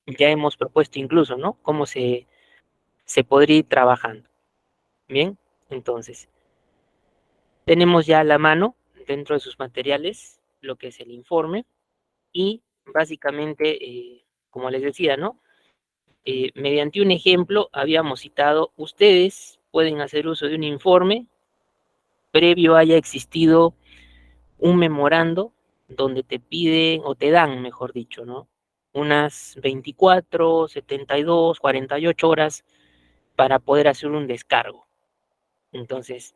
ya hemos propuesto incluso, ¿no? Cómo se podría ir trabajando. Bien, entonces, tenemos ya a la mano, dentro de sus materiales, lo que es el informe y básicamente, como les decía, ¿no? Mediante un ejemplo, habíamos citado, ustedes pueden hacer uso de un informe previo haya existido un memorando donde te piden o te dan, mejor dicho, ¿no? Unas 24, 72, 48 horas para poder hacer un descargo. Entonces,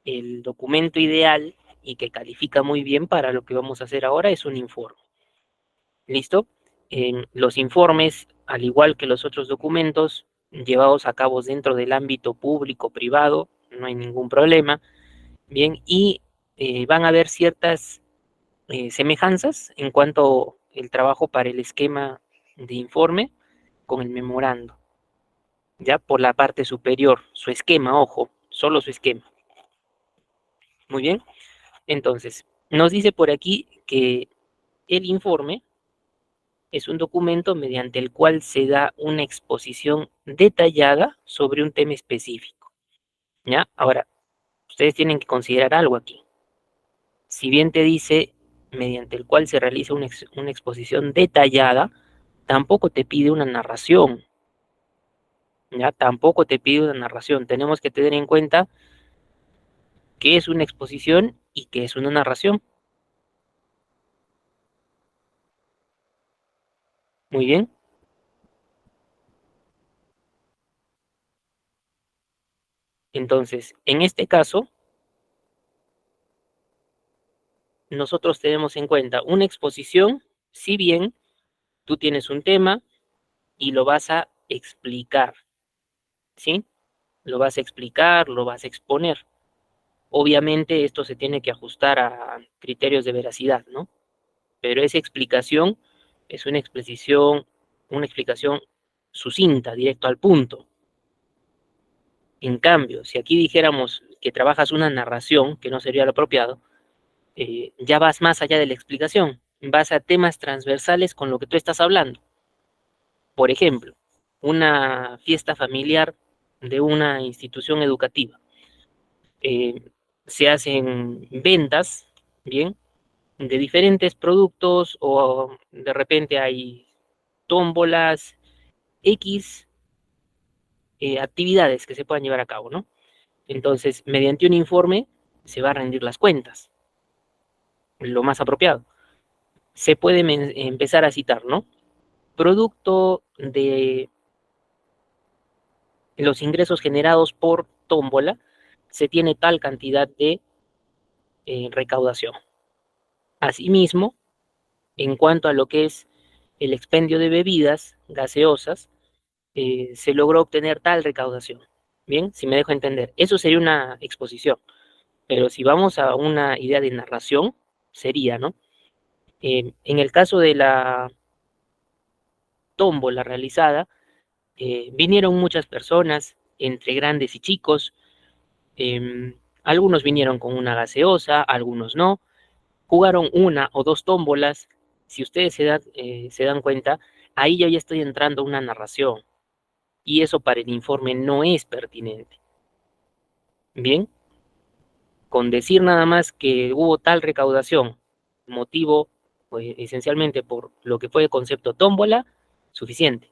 el documento ideal y que califica muy bien para lo que vamos a hacer ahora es un informe. ¿Listo? Los informes, al igual que los otros documentos llevados a cabo dentro del ámbito público-privado, no hay ningún problema. Bien, y van a haber ciertas semejanzas en cuanto al trabajo para el esquema de informe con el memorando, ya por la parte superior, su esquema, ojo, solo su esquema. Muy bien, entonces, nos dice por aquí que el informe es un documento mediante el cual se da una exposición detallada sobre un tema específico, ¿ya? Ahora, ustedes tienen que considerar algo aquí. Si bien te dice mediante el cual se realiza una exposición detallada, tampoco te pide una narración, ¿ya? Tampoco te pide una narración. Tenemos que tener en cuenta qué es una exposición y qué es una narración. Muy bien. Entonces, en este caso, nosotros tenemos en cuenta una exposición, si bien tú tienes un tema y lo vas a explicar, ¿sí? Lo vas a explicar, lo vas a exponer. Obviamente esto se tiene que ajustar a criterios de veracidad, ¿no? Pero esa explicación es una explicación sucinta, directo al punto. En cambio, si aquí dijéramos que trabajas una narración, que no sería lo apropiado, ya vas más allá de la explicación, vas a temas transversales con lo que tú estás hablando. Por ejemplo, una fiesta familiar de una institución educativa. Eh, Se hacen ventas, ¿bien? De diferentes productos o de repente hay tómbolas, X actividades que se puedan llevar a cabo, ¿no? Entonces, mediante un informe se va a rendir las cuentas, lo más apropiado. Se puede empezar a citar, ¿no? Producto de los ingresos generados por tómbola, se tiene tal cantidad de recaudación. Asimismo, en cuanto a lo que es el expendio de bebidas gaseosas, se logró obtener tal recaudación. Bien, si me dejo entender, eso sería una exposición, pero si vamos a una idea de narración, sería, ¿no? En el caso de la tómbola realizada, vinieron muchas personas, entre grandes y chicos, algunos vinieron con una gaseosa, algunos no, jugaron una o dos tómbolas, si ustedes se dan cuenta, ahí yo ya estoy entrando a una narración, y eso para el informe no es pertinente. Bien, con decir nada más que hubo tal recaudación, motivo pues, esencialmente por lo que fue el concepto tómbola, suficiente.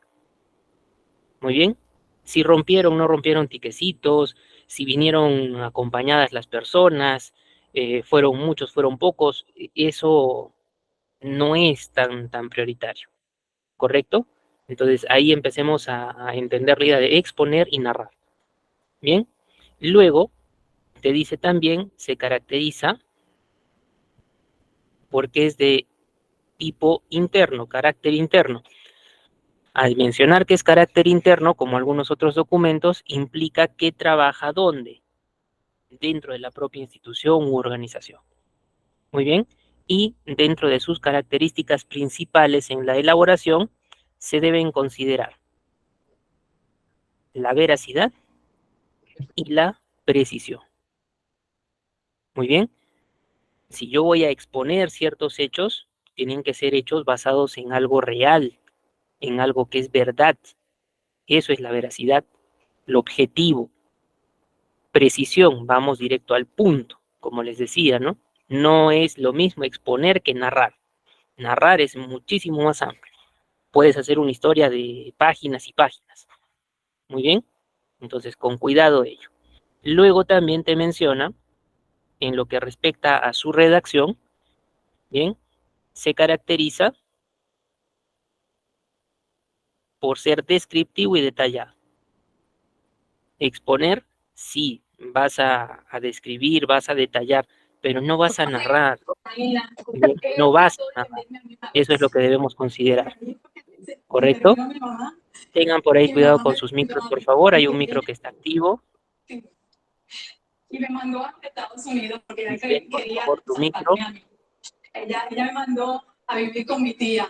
Muy bien. Si rompieron, no rompieron tiquecitos, si vinieron acompañadas las personas, fueron muchos, fueron pocos, eso no es tan prioritario, ¿correcto? Entonces ahí empecemos a entender la idea de exponer y narrar. Bien. Luego, te dice también, se caracteriza porque es de tipo interno, carácter interno. Al mencionar que es carácter interno, como algunos otros documentos, implica que trabaja dónde, dentro de la propia institución u organización. Muy bien. Y dentro de sus características principales en la elaboración, se deben considerar la veracidad y la precisión. Muy bien. Si yo voy a exponer ciertos hechos, tienen que ser hechos basados en algo real, en algo que es verdad. Eso es la veracidad, lo objetivo. Precisión, vamos directo al punto, como les decía, ¿no? No es lo mismo exponer que narrar. Narrar es muchísimo más amplio. Puedes hacer una historia de páginas y páginas. Muy bien, entonces con cuidado ello. Luego también te menciona, en lo que respecta a su redacción, bien, se caracteriza por ser descriptivo y detallado. Exponer, sí, vas a describir, vas a detallar, pero no vas a narrar, bien, no vas a narrar. Eso es lo que debemos considerar, ¿correcto? Tengan por ahí cuidado con sus micros, por favor. Hay un micro que está activo. Y me mandó a Estados Unidos porque ella Por quería favor, tu micro. salvarme a mí. Ella me mandó a vivir con mi tía.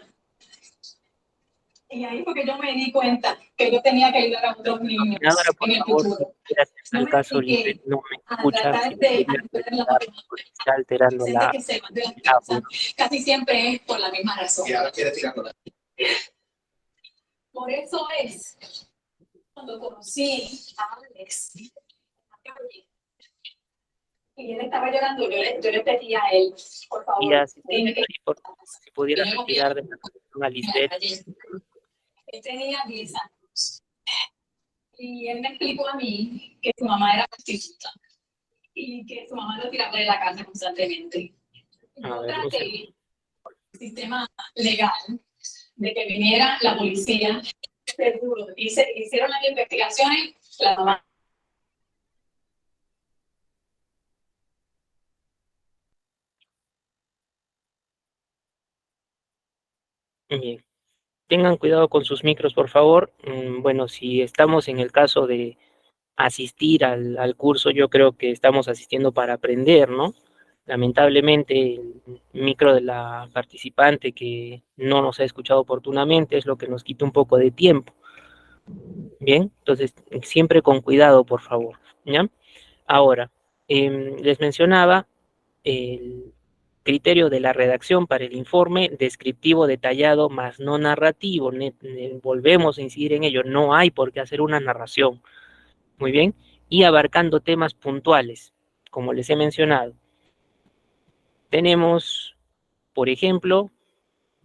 Y ahí fue que yo me di cuenta que yo tenía que ayudar a otros Ahora, niños por en el favor, si futuro. quieras, en No tal me caso, dediqué no me a escucha, si tratar me de pudiera ayudar a la retirar, matemática. porque está alterando Gente que se va de la el casa audio. casi siempre es por la misma razón. Y ahora quiere tirarlo. Por eso es cuando conocí a Alex y él estaba llorando, yo le pedí a él, por favor, Y así, dime que por favor, si pudieras retirar de la conexión a Lisbeth. él tenía 10 años y él me explicó a mí que su mamá era prostituta y que su mamá lo tiraba de la casa constantemente. Yo traté el sistema legal de que viniera la policía, seguro, hicieron las investigaciones, la mamá. Bien. Tengan cuidado con sus micros, por favor. Bueno, si estamos en el caso de asistir al curso, yo creo que estamos asistiendo para aprender, ¿no? Lamentablemente, el micro de la participante que no nos ha escuchado oportunamente es lo que nos quita un poco de tiempo. Bien, entonces siempre con cuidado, por favor, ¿ya? Ahora, les mencionaba el criterio de la redacción para el informe descriptivo detallado más no narrativo. Volvemos a incidir en ello, no hay por qué hacer una narración. Muy bien, y abarcando temas puntuales, como les he mencionado. Tenemos, por ejemplo,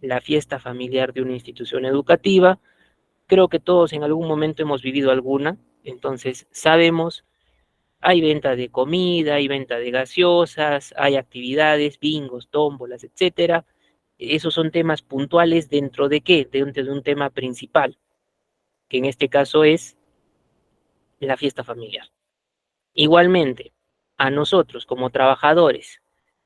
la fiesta familiar de una institución educativa. Creo que todos en algún momento hemos vivido alguna, entonces sabemos, hay venta de comida, hay venta de gaseosas, hay actividades, bingos, tómbolas, etcétera. Esos son temas puntuales dentro de qué? Dentro de un tema principal, que en este caso es la fiesta familiar. Igualmente, a nosotros como trabajadores,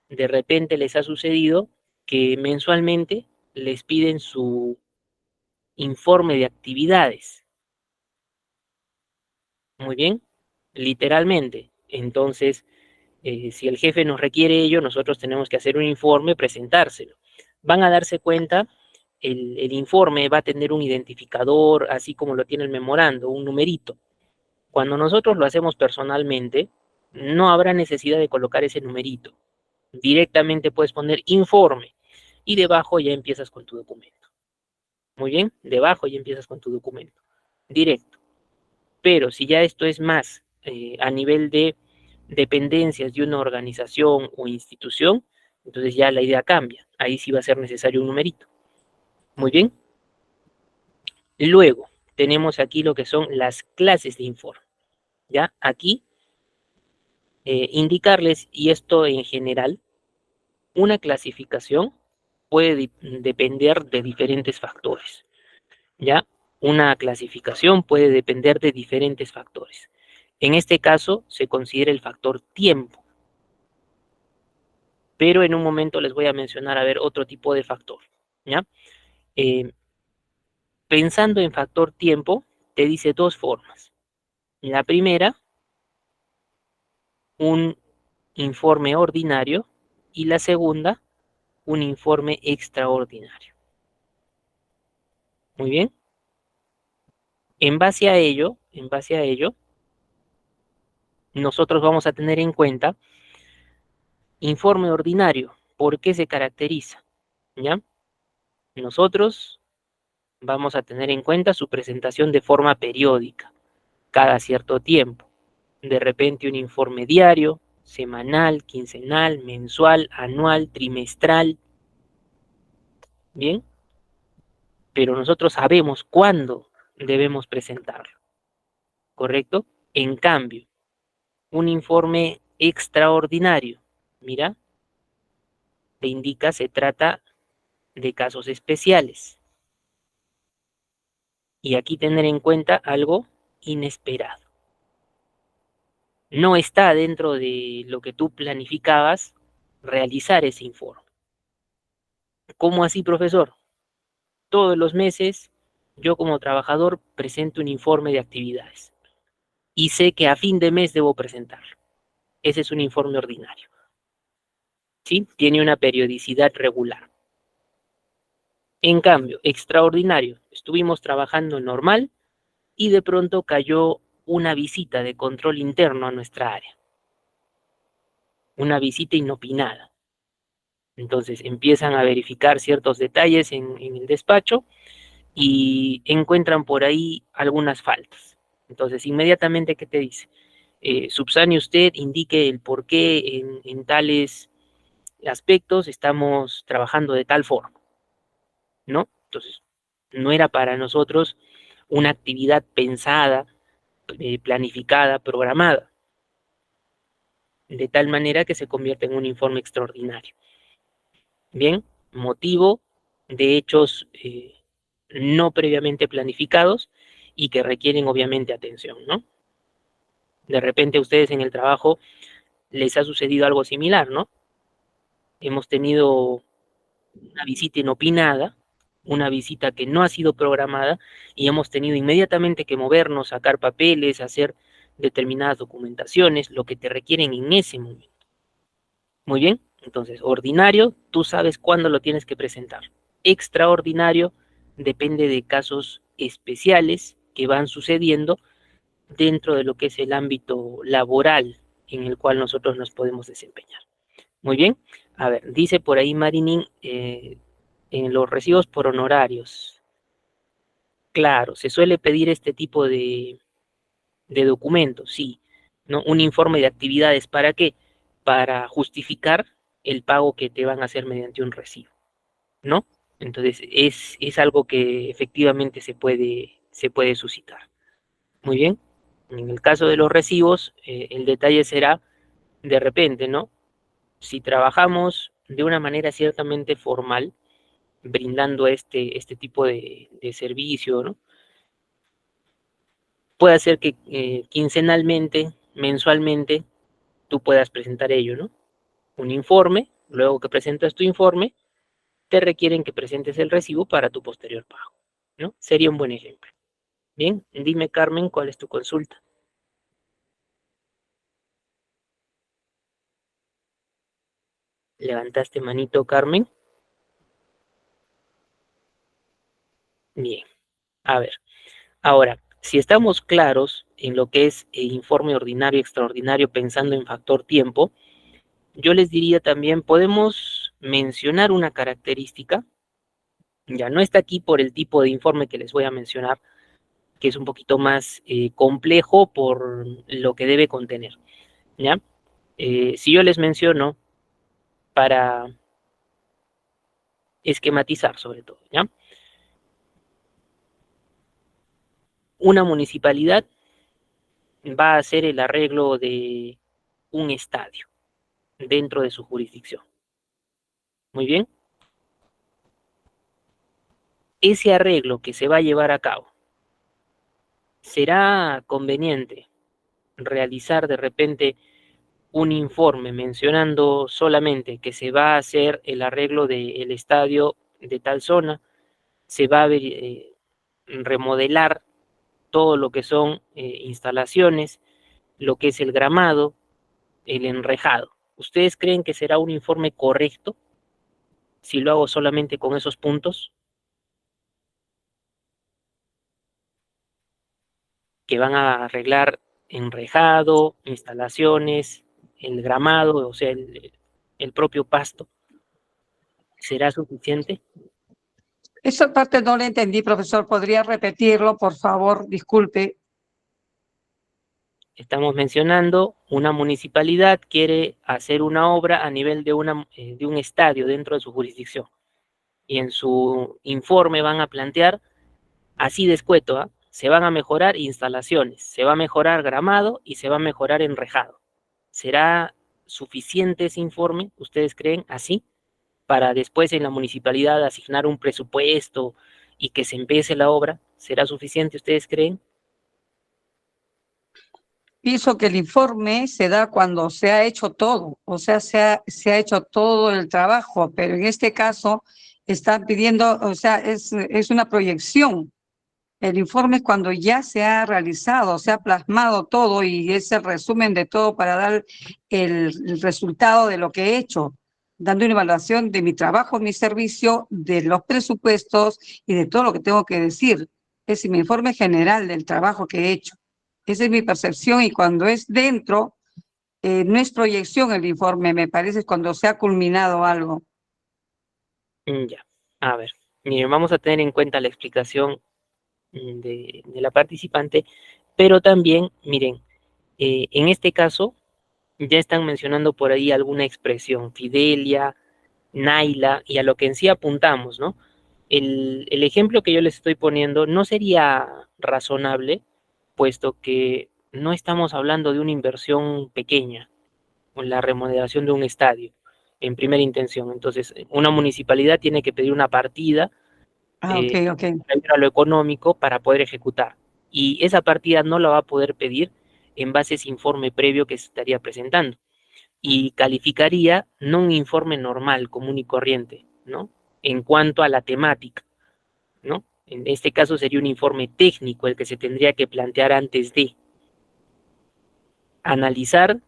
de repente les ha sucedido que mensualmente les piden su informe de actividades. Muy bien, literalmente. Entonces, si el jefe nos requiere ello, nosotros tenemos que hacer un informe, presentárselo. Van a darse cuenta, el informe va a tener un identificador, así como lo tiene el memorando, un numerito. Cuando nosotros lo hacemos personalmente, no habrá necesidad de colocar ese numerito. Directamente puedes poner informe y debajo ya empiezas con tu documento. Muy bien, debajo ya empiezas con tu documento. Directo. Pero si ya esto es más a nivel de dependencias de una organización o institución, entonces ya la idea cambia. Ahí sí va a ser necesario un numerito. Muy bien. Luego tenemos aquí lo que son las clases de informe. ¿Ya? Aquí indicarles, y esto en general, una clasificación puede depender de diferentes factores. ¿Ya? Una clasificación puede depender de diferentes factores. En este caso se considera el factor tiempo, pero en un momento les voy a mencionar a ver otro tipo de factor, ¿ya? Eh, Pensando en factor tiempo, te dice dos formas. La primera, un informe ordinario, y la segunda, un informe extraordinario. Muy bien. En base a ello, nosotros vamos a tener en cuenta informe ordinario. ¿Por qué se caracteriza? ¿Ya? Nosotros vamos a tener en cuenta su presentación de forma periódica, cada cierto tiempo. De repente un informe diario, semanal, quincenal, mensual, anual, trimestral. Bien, pero nosotros sabemos cuándo debemos presentarlo, ¿correcto? En cambio, un informe extraordinario, mira, te indica se trata de casos especiales. Y aquí tener en cuenta algo inesperado. No está dentro de lo que tú planificabas realizar ese informe. ¿Cómo así, profesor? Todos los meses yo como trabajador presento un informe de actividades y sé que a fin de mes debo presentarlo. Ese es un informe ordinario. ¿Sí? Tiene una periodicidad regular. En cambio, extraordinario, estuvimos trabajando normal y de pronto cayó una visita de control interno a nuestra área. Una visita inopinada. Entonces empiezan a verificar ciertos detalles en el despacho y encuentran por ahí algunas faltas. Entonces, inmediatamente, ¿qué te dice? Subsane usted, indique el por qué en tales aspectos estamos trabajando de tal forma, ¿no? Entonces, no era para nosotros una actividad pensada, planificada, programada, de tal manera que se convierte en un informe extraordinario. Bien, motivo de hechos no previamente planificados y que requieren obviamente atención, ¿no? De repente a ustedes en el trabajo les ha sucedido algo similar, ¿no? Hemos tenido una visita inopinada, una visita que no ha sido programada y hemos tenido inmediatamente que movernos, sacar papeles, hacer determinadas documentaciones, lo que te requieren en ese momento. Muy bien, entonces, ordinario, tú sabes cuándo lo tienes que presentar. Extraordinario, depende de casos especiales que van sucediendo dentro de lo que es el ámbito laboral en el cual nosotros nos podemos desempeñar. Muy bien, a ver, dice por ahí Marinin, en los recibos por honorarios. Claro, se suele pedir este tipo de documentos, sí, ¿no? Un informe de actividades, ¿para qué? Para justificar el pago que te van a hacer mediante un recibo, ¿no? Entonces, es algo que efectivamente se puede suscitar. Muy bien. En el caso de los recibos, el detalle será de repente, ¿no? Si trabajamos de una manera ciertamente formal, brindando este tipo de servicio, ¿no? Puede ser que quincenalmente, mensualmente, tú puedas presentar ello, ¿no? Un informe, luego que presentas tu informe, te requieren que presentes el recibo para tu posterior pago, ¿no? Sería un buen ejemplo. Bien, dime Carmen, ¿cuál es tu consulta? ¿Levantaste manito, Carmen? Bien, a ver, ahora, si estamos claros en lo que es el informe ordinario, extraordinario, pensando en factor tiempo, yo les diría también, podemos mencionar una característica, ya no está aquí por el tipo de informe que les voy a mencionar, que es un poquito más complejo por lo que debe contener, ¿ya? Si yo les menciono para esquematizar sobre todo, ¿ya? Una municipalidad va a hacer el arreglo de un estadio dentro de su jurisdicción. Muy bien. Ese arreglo que se va a llevar a cabo, ¿será conveniente realizar de repente un informe mencionando solamente que se va a hacer el arreglo del estadio de tal zona, se va a remodelar todo lo que son instalaciones, lo que es el gramado, el enrejado? ¿Ustedes creen que será un informe correcto si lo hago solamente con esos puntos que van a arreglar enrejado, instalaciones, el gramado, o sea, el propio pasto? ¿Será suficiente? Esa parte no la entendí, profesor. ¿Podría repetirlo, por favor? Disculpe. Estamos mencionando, una municipalidad quiere hacer una obra a nivel de un estadio dentro de su jurisdicción. Y en su informe van a plantear, así de escueto, ¿ah? Se van a mejorar instalaciones, se va a mejorar gramado y se va a mejorar enrejado. ¿Será suficiente ese informe, ustedes creen, así, para después en la municipalidad asignar un presupuesto y que se empiece la obra? ¿Será suficiente, ustedes creen? Pienso que el informe se da cuando se ha hecho todo, o sea, se ha hecho todo el trabajo, pero en este caso están pidiendo, o sea, es una proyección. El informe es cuando ya se ha realizado, se ha plasmado todo y es el resumen de todo para dar el resultado de lo que he hecho, dando una evaluación de mi trabajo, mi servicio, de los presupuestos y de todo lo que tengo que decir. Es mi informe general del trabajo que he hecho. Esa es mi percepción y cuando es dentro, no es proyección el informe, me parece, cuando se ha culminado algo. Ya, a ver, miren, vamos a tener en cuenta la explicación de la participante, pero también, miren, en este caso ya están mencionando por ahí alguna expresión, Fidelia, Naila, y a lo que en sí apuntamos, ¿no? El ejemplo que yo les estoy poniendo no sería razonable, puesto que no estamos hablando de una inversión pequeña, o la remodelación de un estadio, en primera intención. Entonces, una municipalidad tiene que pedir una partida Ah, ok, ok. a lo económico para poder ejecutar. Y esa partida no la va a poder pedir en base a ese informe previo que se estaría presentando. Y calificaría no un informe normal, común y corriente, ¿no? En cuanto a la temática, ¿no? En este caso sería un informe técnico el que se tendría que plantear antes de analizar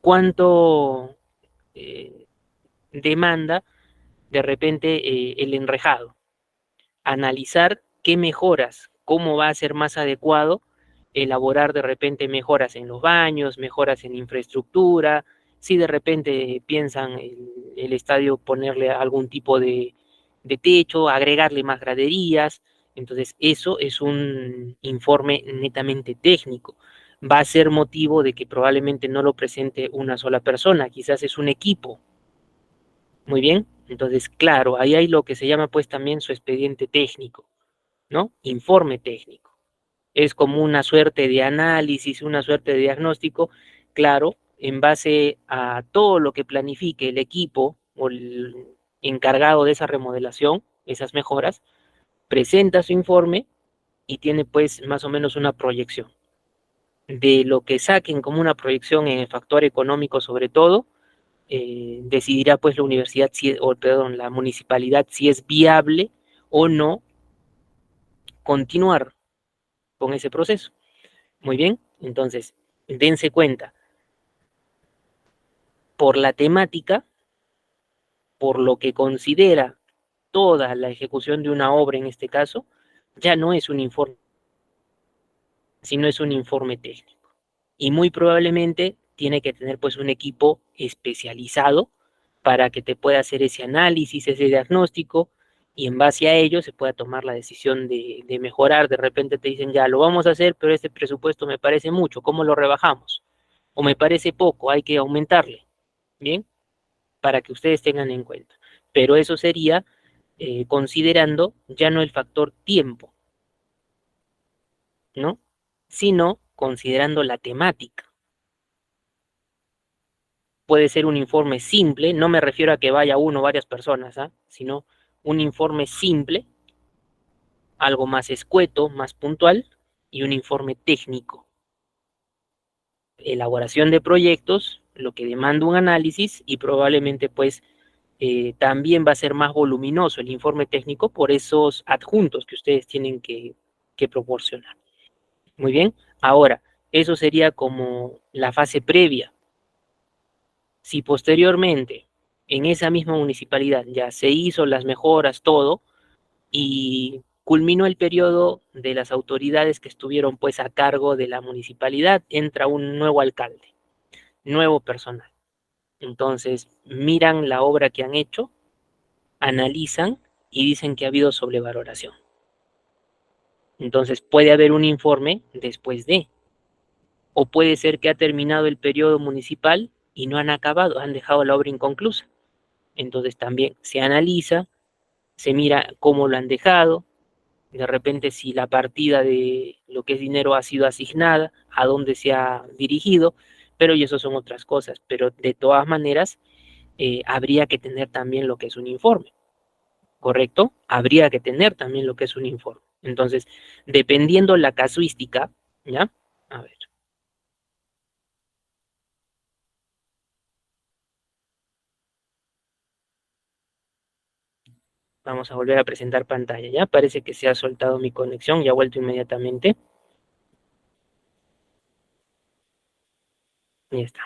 cuánto demanda de repente el enrejado, analizar qué mejoras, cómo va a ser más adecuado elaborar de repente mejoras en los baños, mejoras en infraestructura, si de repente piensan el estadio ponerle algún tipo de techo, agregarle más graderías, entonces eso es un informe netamente técnico. Va a ser motivo de que probablemente no lo presente una sola persona, quizás es un equipo. Muy bien, entonces claro, ahí hay lo que se llama pues también su expediente técnico, ¿no? Informe técnico. Es como una suerte de análisis, una suerte de diagnóstico, claro, en base a todo lo que planifique el equipo o el encargado de esa remodelación, esas mejoras, presenta su informe y tiene pues más o menos una proyección. De lo que saquen como una proyección en el factor económico sobre todo, decidirá pues la universidad, o perdón, la municipalidad si es viable o no continuar con ese proceso. Muy bien, entonces, dense cuenta, por la temática, por lo que considera toda la ejecución de una obra en este caso, ya no es un informe, sino es un informe técnico. Y muy probablemente tiene que tener pues un equipo especializado para que te pueda hacer ese análisis, ese diagnóstico, y en base a ello se pueda tomar la decisión de mejorar. De repente te dicen, ya lo vamos a hacer, pero este presupuesto me parece mucho, ¿cómo lo rebajamos? O me parece poco, hay que aumentarle. Bien, para que ustedes tengan en cuenta. Pero eso sería considerando ya no el factor tiempo, ¿no? Sino considerando la temática. Puede ser un informe simple, no me refiero a que vaya uno o varias personas, ¿ah? Sino un informe simple, algo más escueto, más puntual, y un informe técnico. Elaboración de proyectos, lo que demanda un análisis y probablemente pues también va a ser más voluminoso el informe técnico por esos adjuntos que ustedes tienen que proporcionar. Muy bien, ahora, eso sería como la fase previa. Si posteriormente en esa misma municipalidad ya se hizo las mejoras, todo, y culminó el periodo de las autoridades que estuvieron pues a cargo de la municipalidad, entra un nuevo alcalde, nuevo personal. Entonces, miran la obra que han hecho, analizan y dicen que ha habido sobrevaloración. Entonces puede haber un informe después de, o puede ser que ha terminado el periodo municipal y no han acabado, han dejado la obra inconclusa. Entonces también se analiza, se mira cómo lo han dejado, de repente si la partida de lo que es dinero ha sido asignada, a dónde se ha dirigido, pero y eso son otras cosas. Pero de todas maneras, habría que tener también lo que es un informe, ¿correcto? Habría que tener también lo que es un informe. Entonces, dependiendo la casuística, ¿ya? A ver. Vamos a volver a presentar pantalla, ¿ya? Parece que se ha soltado mi conexión, ya ha vuelto inmediatamente. Y está.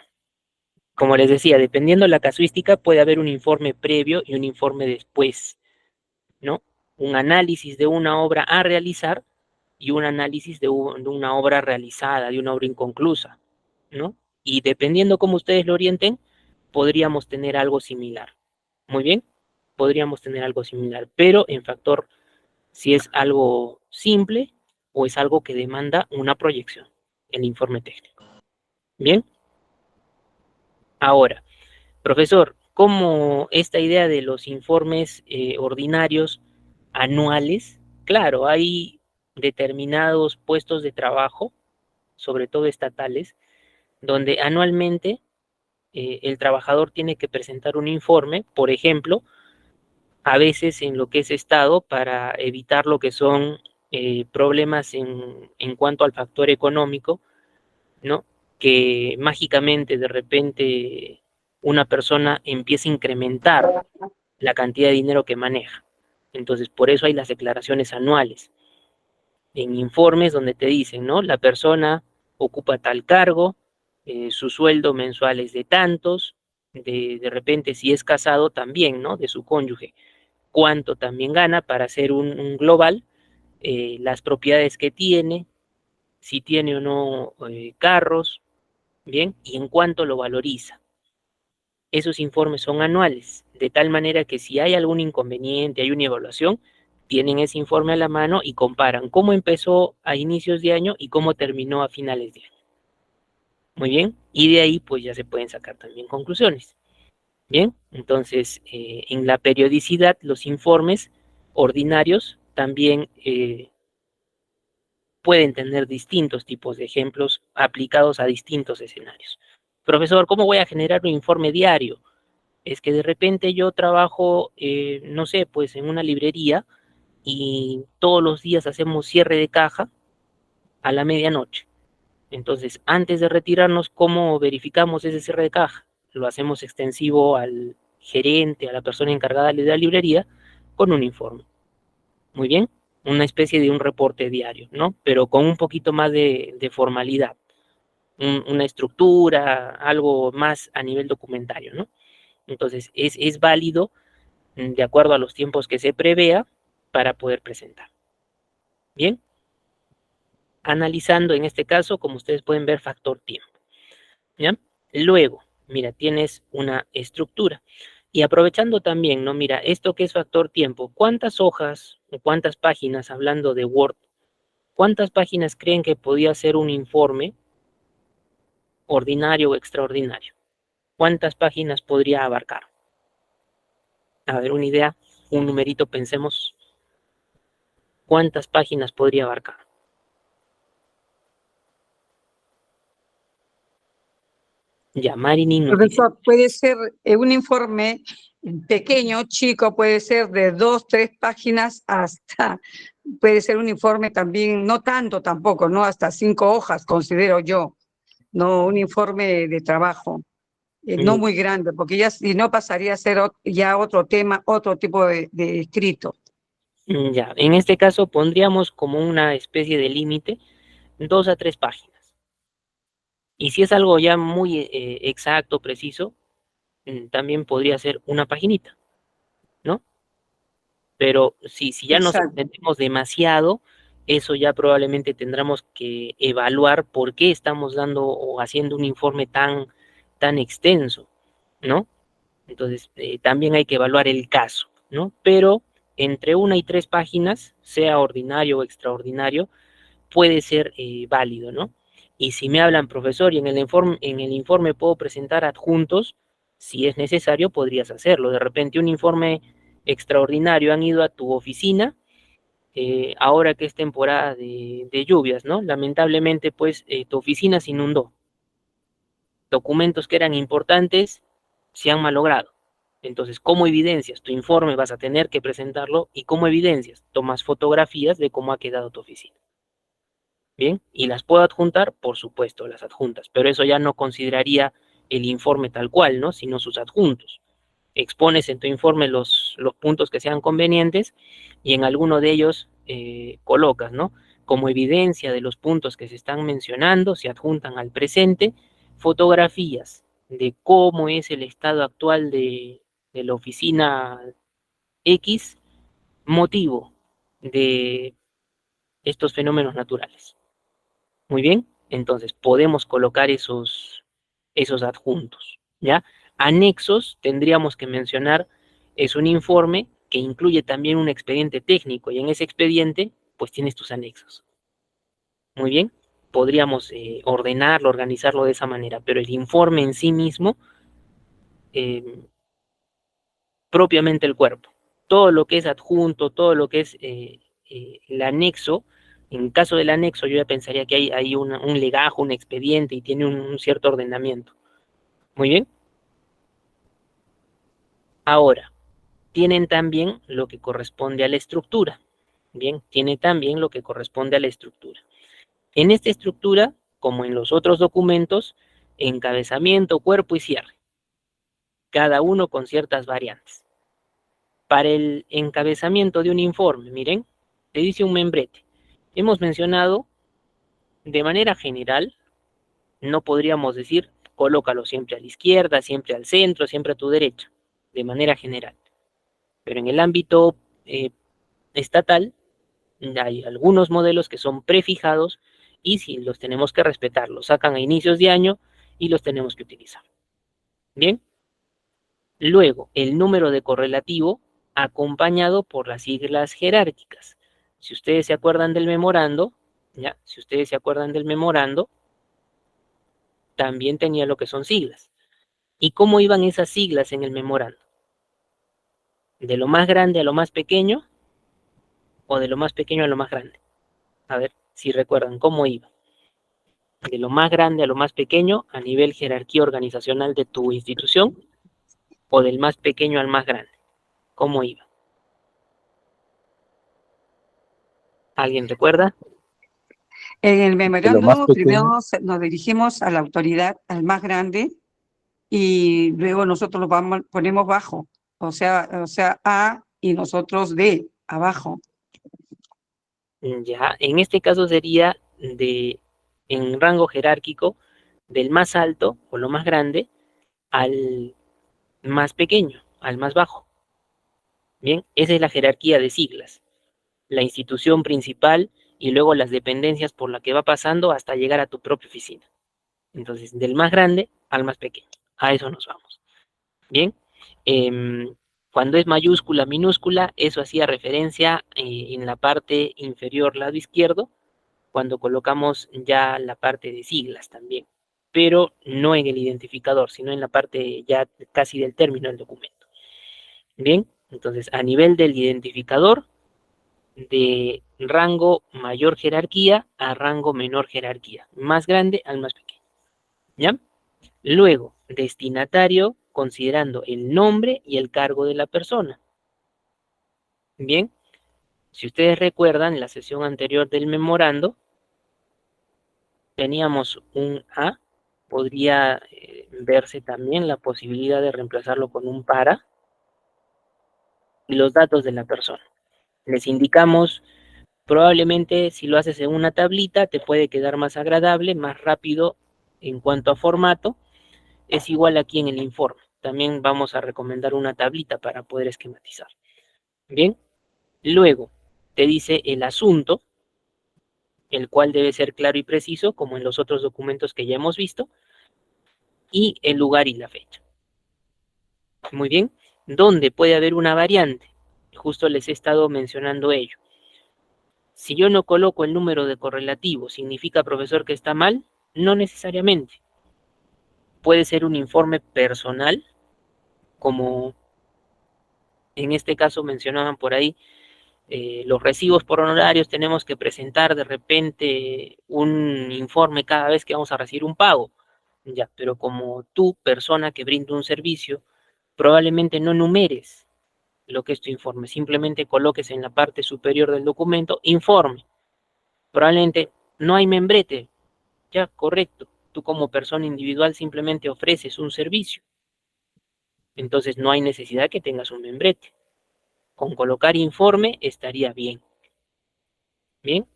Como les decía, dependiendo la casuística, puede haber un informe previo y un informe después, ¿no? Un análisis de una obra a realizar y un análisis de una obra realizada, de una obra inconclusa, ¿no? Y dependiendo cómo ustedes lo orienten, podríamos tener algo similar. Muy bien, podríamos tener algo similar, pero en factor si es algo simple o es algo que demanda una proyección, el informe técnico. Bien, ahora, profesor, ¿cómo esta idea de los informes ordinarios anuales? Claro, hay determinados puestos de trabajo, sobre todo estatales, donde anualmente el trabajador tiene que presentar un informe, por ejemplo, a veces en lo que es Estado, para evitar lo que son problemas en cuanto al factor económico, ¿no? Que mágicamente de repente una persona empieza a incrementar la cantidad de dinero que maneja. Entonces, por eso hay las declaraciones anuales, en informes donde te dicen, ¿no? La persona ocupa tal cargo, su sueldo mensual es de tantos, de repente si es casado también, ¿no? De su cónyuge, cuánto también gana para hacer un global, las propiedades que tiene, si tiene o no carros, bien, y en cuánto lo valoriza. Esos informes son anuales, de tal manera que si hay algún inconveniente, hay una evaluación, tienen ese informe a la mano y comparan cómo empezó a inicios de año y cómo terminó a finales de año. Muy bien, y de ahí pues ya se pueden sacar también conclusiones. Bien, entonces en la periodicidad los informes ordinarios también pueden tener distintos tipos de ejemplos aplicados a distintos escenarios. Profesor, ¿cómo voy a generar un informe diario? Es que de repente yo trabajo, no sé, pues en una librería y todos los días hacemos cierre de caja a la medianoche. Entonces, antes de retirarnos, ¿cómo verificamos ese cierre de caja? Lo hacemos extensivo al gerente, a la persona encargada de la librería, con un informe. Muy bien, una especie de un reporte diario, ¿no? Pero con un poquito más de formalidad, una estructura, algo más a nivel documentario, ¿no? Entonces, es válido de acuerdo a los tiempos que se prevea para poder presentar. Bien, analizando en este caso, como ustedes pueden ver, factor tiempo. ¿Ya? Luego, mira, tienes una estructura. Y aprovechando también, ¿no? Mira, esto que es factor tiempo, ¿cuántas hojas o cuántas páginas, hablando de Word, cuántas páginas creen que podía ser un informe ordinario o extraordinario? ¿Cuántas páginas podría abarcar? A ver, una idea, un numerito, pensemos. ¿Cuántas páginas podría abarcar? Ya, Marilyn nos dice, Profesor, puede ser un informe pequeño, chico, puede ser de 2, 3 páginas hasta, puede ser un informe también, no tanto tampoco, ¿no? Hasta 5 hojas, considero yo, no un informe de trabajo, no muy grande, porque ya si no pasaría a ser ya otro tema, otro tipo de escrito. ya, en este caso pondríamos como una especie de límite 2 a 3 páginas. Y si es algo ya muy exacto, preciso, también podría ser una paginita, ¿no? Pero si ya nos Exacto. extendemos demasiado, eso ya probablemente tendremos que evaluar por qué estamos dando o haciendo un informe tan extenso, ¿no? Entonces, también hay que evaluar el caso, ¿no? Pero entre 1 y 3 páginas, sea ordinario o extraordinario, puede ser válido, ¿no? Y si me hablan, profesor, y en el informe puedo presentar adjuntos, si es necesario, podrías hacerlo. De repente un informe extraordinario han ido a tu oficina, ahora que es temporada de lluvias, ¿no? Lamentablemente, pues, tu oficina se inundó. Documentos que eran importantes se han malogrado. Entonces, ¿cómo evidencias? Tu informe vas a tener que presentarlo y ¿cómo evidencias? Tomas fotografías de cómo ha quedado tu oficina. Bien, y las puedo adjuntar, por supuesto, las adjuntas, pero eso ya no consideraría el informe tal cual, ¿no? Sino sus adjuntos. Expones en tu informe los puntos que sean convenientes y en alguno de ellos colocas, ¿no? Como evidencia de los puntos que se están mencionando, se adjuntan al presente fotografías de cómo es el estado actual de la oficina X, motivo de estos fenómenos naturales. Muy bien, entonces podemos colocar esos adjuntos, ¿ya? Anexos, tendríamos que mencionar, es un informe que incluye también un expediente técnico y en ese expediente, pues tienes tus anexos. Muy bien, podríamos ordenarlo, organizarlo de esa manera, pero el informe en sí mismo, propiamente el cuerpo, todo lo que es adjunto, todo lo que es el anexo, en caso del anexo yo ya pensaría que hay un legajo, un expediente y tiene un cierto ordenamiento. Muy bien. Ahora, tienen también lo que corresponde a la estructura. Bien, tiene también lo que corresponde a la estructura. En esta estructura, como en los otros documentos, encabezamiento, cuerpo y cierre, cada uno con ciertas variantes. Para el encabezamiento de un informe, miren, te dice un membrete. Hemos mencionado de manera general, no podríamos decir colócalo siempre a la izquierda, siempre al centro, siempre a tu derecha, de manera general. Pero en el ámbito estatal, hay algunos modelos que son prefijados y sí, los tenemos que respetar, los sacan a inicios de año y los tenemos que utilizar. Bien, luego el número de correlativo acompañado por las siglas jerárquicas. Si ustedes se acuerdan del memorando, ¿ya? Si ustedes se acuerdan del memorando, también tenía lo que son siglas. ¿Y cómo iban esas siglas en el memorando? ¿De lo más grande a lo más pequeño o de lo más pequeño a lo más grande? A ver si recuerdan cómo iba. De lo más grande a lo más pequeño a nivel jerarquía organizacional de tu institución o del más pequeño al más grande. ¿Cómo iba? ¿Alguien recuerda? En el De lo más memorándum pequeño, primero nos dirigimos a la autoridad, al más grande, y luego nosotros lo ponemos bajo, o sea, A y nosotros D, abajo. Ya, en este caso sería en rango jerárquico del más alto o lo más grande al más pequeño, al más bajo. Bien, esa es la jerarquía de siglas. La institución principal y luego las dependencias por la que va pasando hasta llegar a tu propia oficina. Entonces, del más grande al más pequeño. A eso nos vamos. Bien. Cuando es mayúscula, minúscula, eso hacía referencia en la parte inferior lado izquierdo, cuando colocamos ya la parte de siglas también, pero no en el identificador, sino en la parte ya casi del término del documento. Bien, entonces a nivel del identificador, de rango mayor jerarquía a rango menor jerarquía, más grande al más pequeño. ¿Ya? Luego, destinatario, considerando el nombre y el cargo de la persona. Bien, si ustedes recuerdan, en la sesión anterior del memorando, teníamos un A, podría verse también la posibilidad de reemplazarlo con un para, y los datos de la persona. Les indicamos, probablemente si lo haces en una tablita, te puede quedar más agradable, más rápido en cuanto a formato, es igual aquí en el informe. También vamos a recomendar una tablita para poder esquematizar. Bien, luego te dice el asunto, el cual debe ser claro y preciso, como en los otros documentos que ya hemos visto, y el lugar y la fecha. Muy bien, ¿dónde puede haber una variante? justo les he estado mencionando ello. Si yo no coloco el número de correlativo, ¿significa, profesor, que está mal? No necesariamente. Puede ser un informe personal, como en este caso mencionaban por ahí, los recibos por honorarios, tenemos que presentar de repente un informe cada vez que vamos a recibir un pago. Ya, pero como tú, persona que brinda un servicio, probablemente no numeres lo que es tu informe, simplemente coloques en la parte superior del documento informe. Probablemente no hay membrete, ya, correcto. Tú como persona individual simplemente ofreces un servicio. Entonces no hay necesidad que tengas un membrete. Con colocar informe estaría bien. Bien,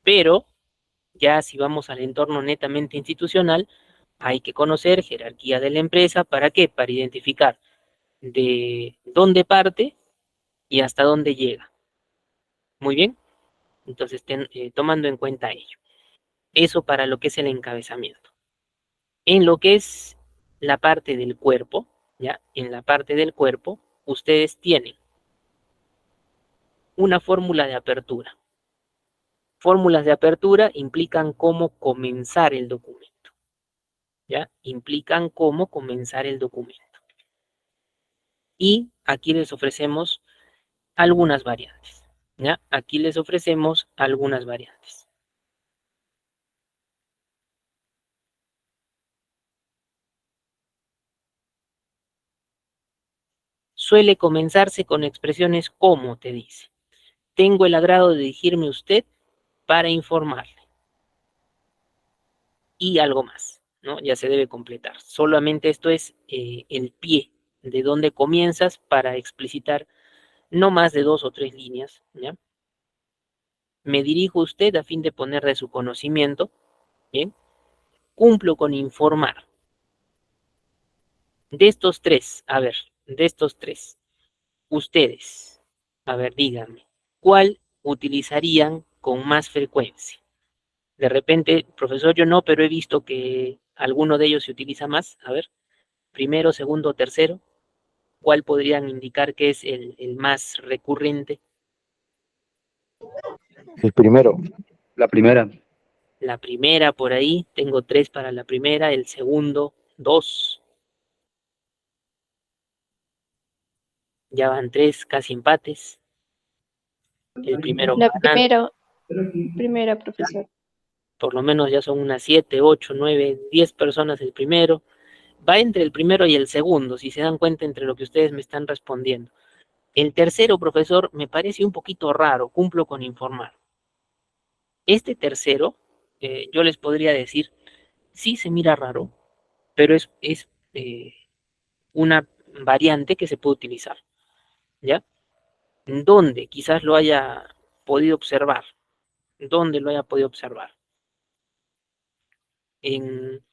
pero ya si vamos al entorno netamente institucional, hay que conocer jerarquía de la empresa. ¿Para qué? Para identificar de dónde parte y hasta dónde llega. Muy bien, entonces tomando en cuenta ello. Eso para lo que es el encabezamiento. En lo que es la parte del cuerpo, ¿ya? En la parte del cuerpo, ustedes tienen una fórmula de apertura. Fórmulas de apertura implican cómo comenzar el documento, ¿ya? Implican cómo comenzar el documento. Y aquí les ofrecemos algunas variantes, ¿ya? Aquí les ofrecemos algunas variantes. Suele comenzarse con expresiones como, te dice, tengo el agrado de dirigirme a usted para informarle. Y algo más, ¿no? Ya se debe completar. Solamente esto es el pie de donde comienzas para explicitar no más de 2 o 3 líneas, ¿ya? Me dirijo a usted a fin de poner de su conocimiento, ¿bien? Cumplo con informar. De estos tres, a ver, de estos tres, ustedes, a ver, díganme, ¿cuál utilizarían con más frecuencia? De repente, profesor, yo no, pero he visto que alguno de ellos se utiliza más. A ver, primero, segundo, tercero, ¿cuál podrían indicar que es el más recurrente? El primero, la primera. La primera por ahí, tengo 3 para la primera, el segundo, 2, ya van 3, casi empates. El primero La ganando, primera, profesor. por lo menos ya son unas 7, 8, 9, 10 personas el primero. Va entre el primero y el segundo, si se dan cuenta entre lo que ustedes me están respondiendo. El tercero, profesor, me parece un poquito raro, cumplo con informar. Este tercero, yo les podría decir, sí se mira raro, pero es una variante que se puede utilizar, ¿ya? ¿Dónde quizás lo haya podido observar? ¿Dónde lo haya podido observar? En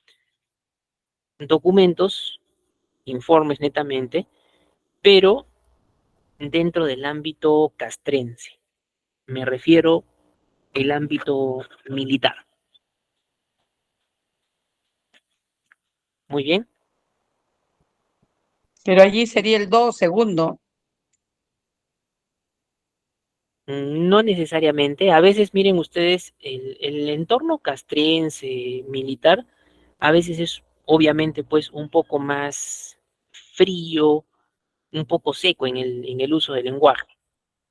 documentos, informes netamente, pero dentro del ámbito castrense. Me refiero al ámbito militar. Muy bien. Pero allí sería el 2 segundo. No necesariamente. A veces, miren ustedes, el entorno castrense militar, a veces es obviamente pues un poco más frío, un poco seco en el uso del lenguaje,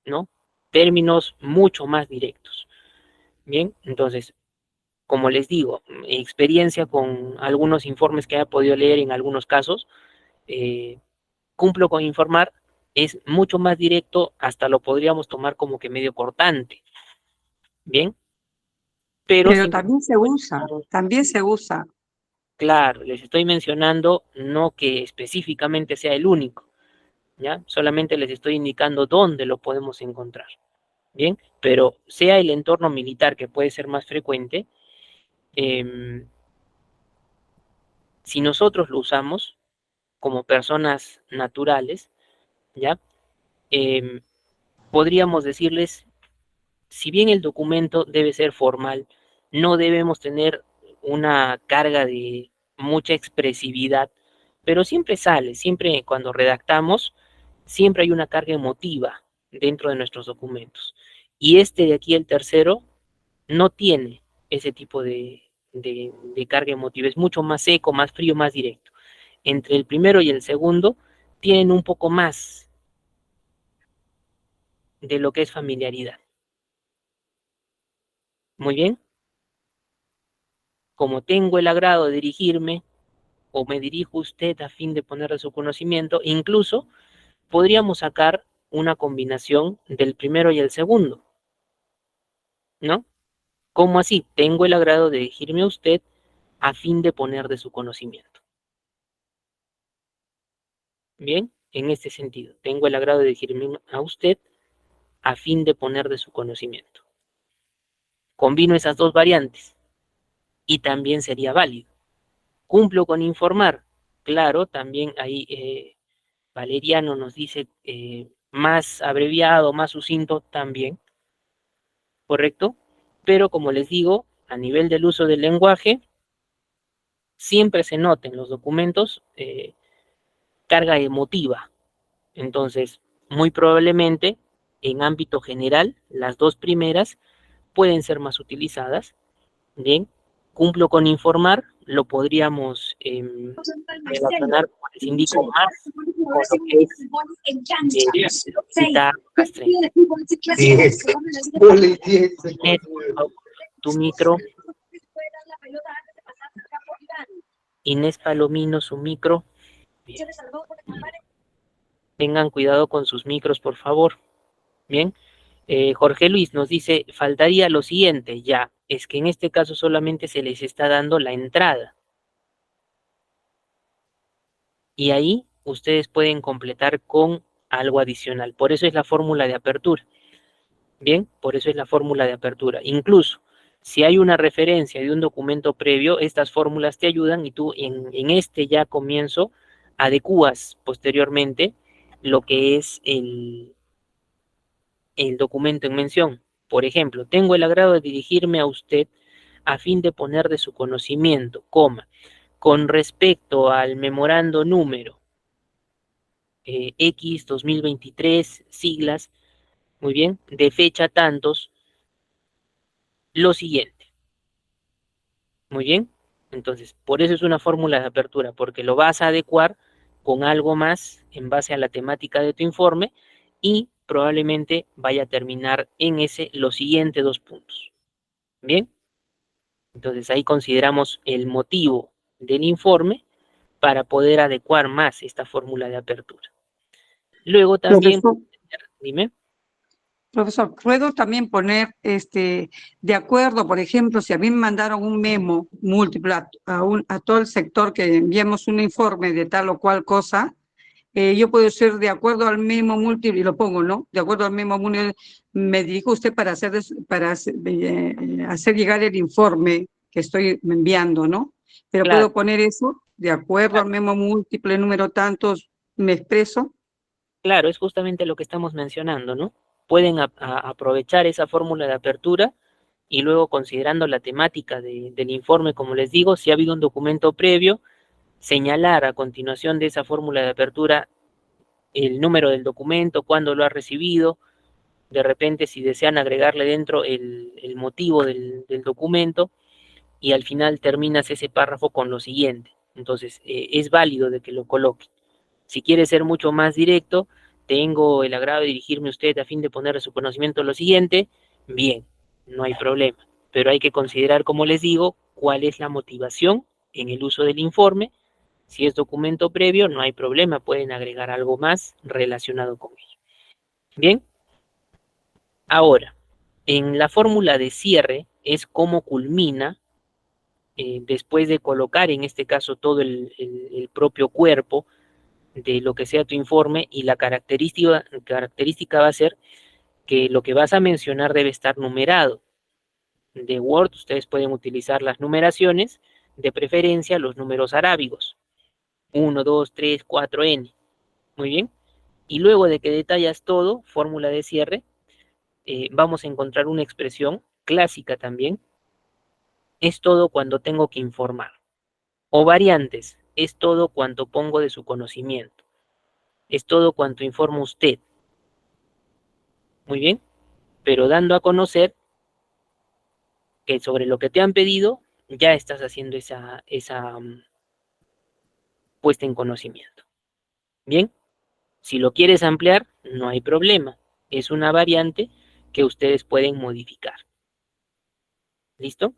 ¿no? Términos mucho más directos. Bien, entonces, como les digo, experiencia con algunos informes que haya podido leer en algunos casos, eh, cumplo con informar, es mucho más directo, hasta lo podríamos tomar como que medio cortante, ¿bien? Pero Pero simplemente, también se usa. claro, les estoy mencionando no que específicamente sea el único, ¿ya? Solamente les estoy indicando dónde lo podemos encontrar, ¿bien? Pero sea el entorno militar que puede ser más frecuente, eh, si nosotros lo usamos como personas naturales, ¿ya? Eh, podríamos decirles, si bien el documento debe ser formal, no debemos tener una carga de mucha expresividad, pero siempre sale, siempre cuando redactamos, siempre hay una carga emotiva dentro de nuestros documentos. Y este de aquí, el tercero, no tiene ese tipo de carga emotiva. Es mucho más seco, más frío, más directo. Entre el primero y el segundo tienen un poco más de lo que es familiaridad. Muy bien. Como tengo el agrado de dirigirme, o me dirijo a usted a fin de ponerle su conocimiento, incluso podríamos sacar una combinación del primero y el segundo, ¿no? ¿Cómo así? Tengo el agrado de dirigirme a usted a fin de poner de su conocimiento. Bien, en este sentido, tengo el agrado de dirigirme a usted a fin de poner de su conocimiento. Combino esas dos variantes y también sería válido. Cumplo con informar. Claro, también ahí Valeriano nos dice más abreviado, más sucinto también, ¿correcto? Pero como les digo, a nivel del uso del lenguaje, siempre se nota en los documentos carga emotiva. Entonces, muy probablemente, en ámbito general, las dos primeras pueden ser más utilizadas. Bien, cumplo con informar, lo podríamos relacionar, como les indico, más con lo que es cita castreña. Tu micro. Inés Palomino, su micro. Bien. Tengan cuidado con sus micros, por favor. Bien. Jorge Luis nos dice, faltaría lo siguiente, ya, es que en este caso solamente se les está dando la entrada. Y ahí ustedes pueden completar con algo adicional. Por eso es la fórmula de apertura. Bien, por eso es la fórmula de apertura. Incluso, si hay una referencia de un documento previo, estas fórmulas te ayudan y tú en este ya comienzo adecúas posteriormente lo que es el documento en mención. Por ejemplo, tengo el agrado de dirigirme a usted a fin de poner de su conocimiento, coma, con respecto al memorando número X 2023, siglas, muy bien, de fecha tantos, lo siguiente. Muy bien, entonces, por eso es una fórmula de apertura, porque lo vas a adecuar con algo más en base a la temática de tu informe y probablemente vaya a terminar en ese los siguientes dos puntos. Bien, entonces ahí consideramos el motivo del informe para poder adecuar más esta fórmula de apertura. Luego también, Profesor, dime. profesor, ¿puedo también poner de acuerdo, por ejemplo, si a mí me mandaron un memo múltiple a todo el sector que enviemos un informe de tal o cual cosa? Yo puedo ser de acuerdo al memo múltiple, y lo pongo, ¿no? De acuerdo al memo múltiple, me dirijo a usted para hacer llegar el informe que estoy enviando, ¿no? Pero Claro, puedo poner eso, de acuerdo al memo múltiple, número tantos, me expreso. claro, es justamente lo que estamos mencionando, ¿no? Pueden aprovechar esa fórmula de apertura y luego considerando la temática del informe, como les digo, si ha habido un documento previo, señalar a continuación de esa fórmula de apertura el número del documento, cuándo lo ha recibido, de repente si desean agregarle dentro el motivo del documento y al final terminas ese párrafo con lo siguiente. Entonces, es válido de que lo coloque. Si quiere ser mucho más directo, tengo el agrado de dirigirme a usted a fin de poner a su conocimiento lo siguiente, bien, no hay problema. Pero hay que considerar, como les digo, cuál es la motivación en el uso del informe. Si es documento previo, no hay problema, pueden agregar algo más relacionado con ello. Bien, ahora, en la fórmula de cierre es cómo culmina, después de colocar en este caso todo el propio cuerpo de lo que sea tu informe, y la característica va a ser que lo que vas a mencionar debe estar numerado. De Word ustedes pueden utilizar las numeraciones, de preferencia los números arábigos, 1, 2, 3, 4, N. Muy bien. Y luego de que detallas todo, fórmula de cierre, vamos a encontrar una expresión clásica también. Es todo cuando tengo que informar. O variantes, es todo cuanto pongo de su conocimiento. Es todo cuanto informa usted. Muy bien, pero dando a conocer que sobre lo que te han pedido, ya estás haciendo esa puesta en conocimiento. Bien, si lo quieres ampliar, no hay problema. Es una variante que ustedes pueden modificar. ¿Listo?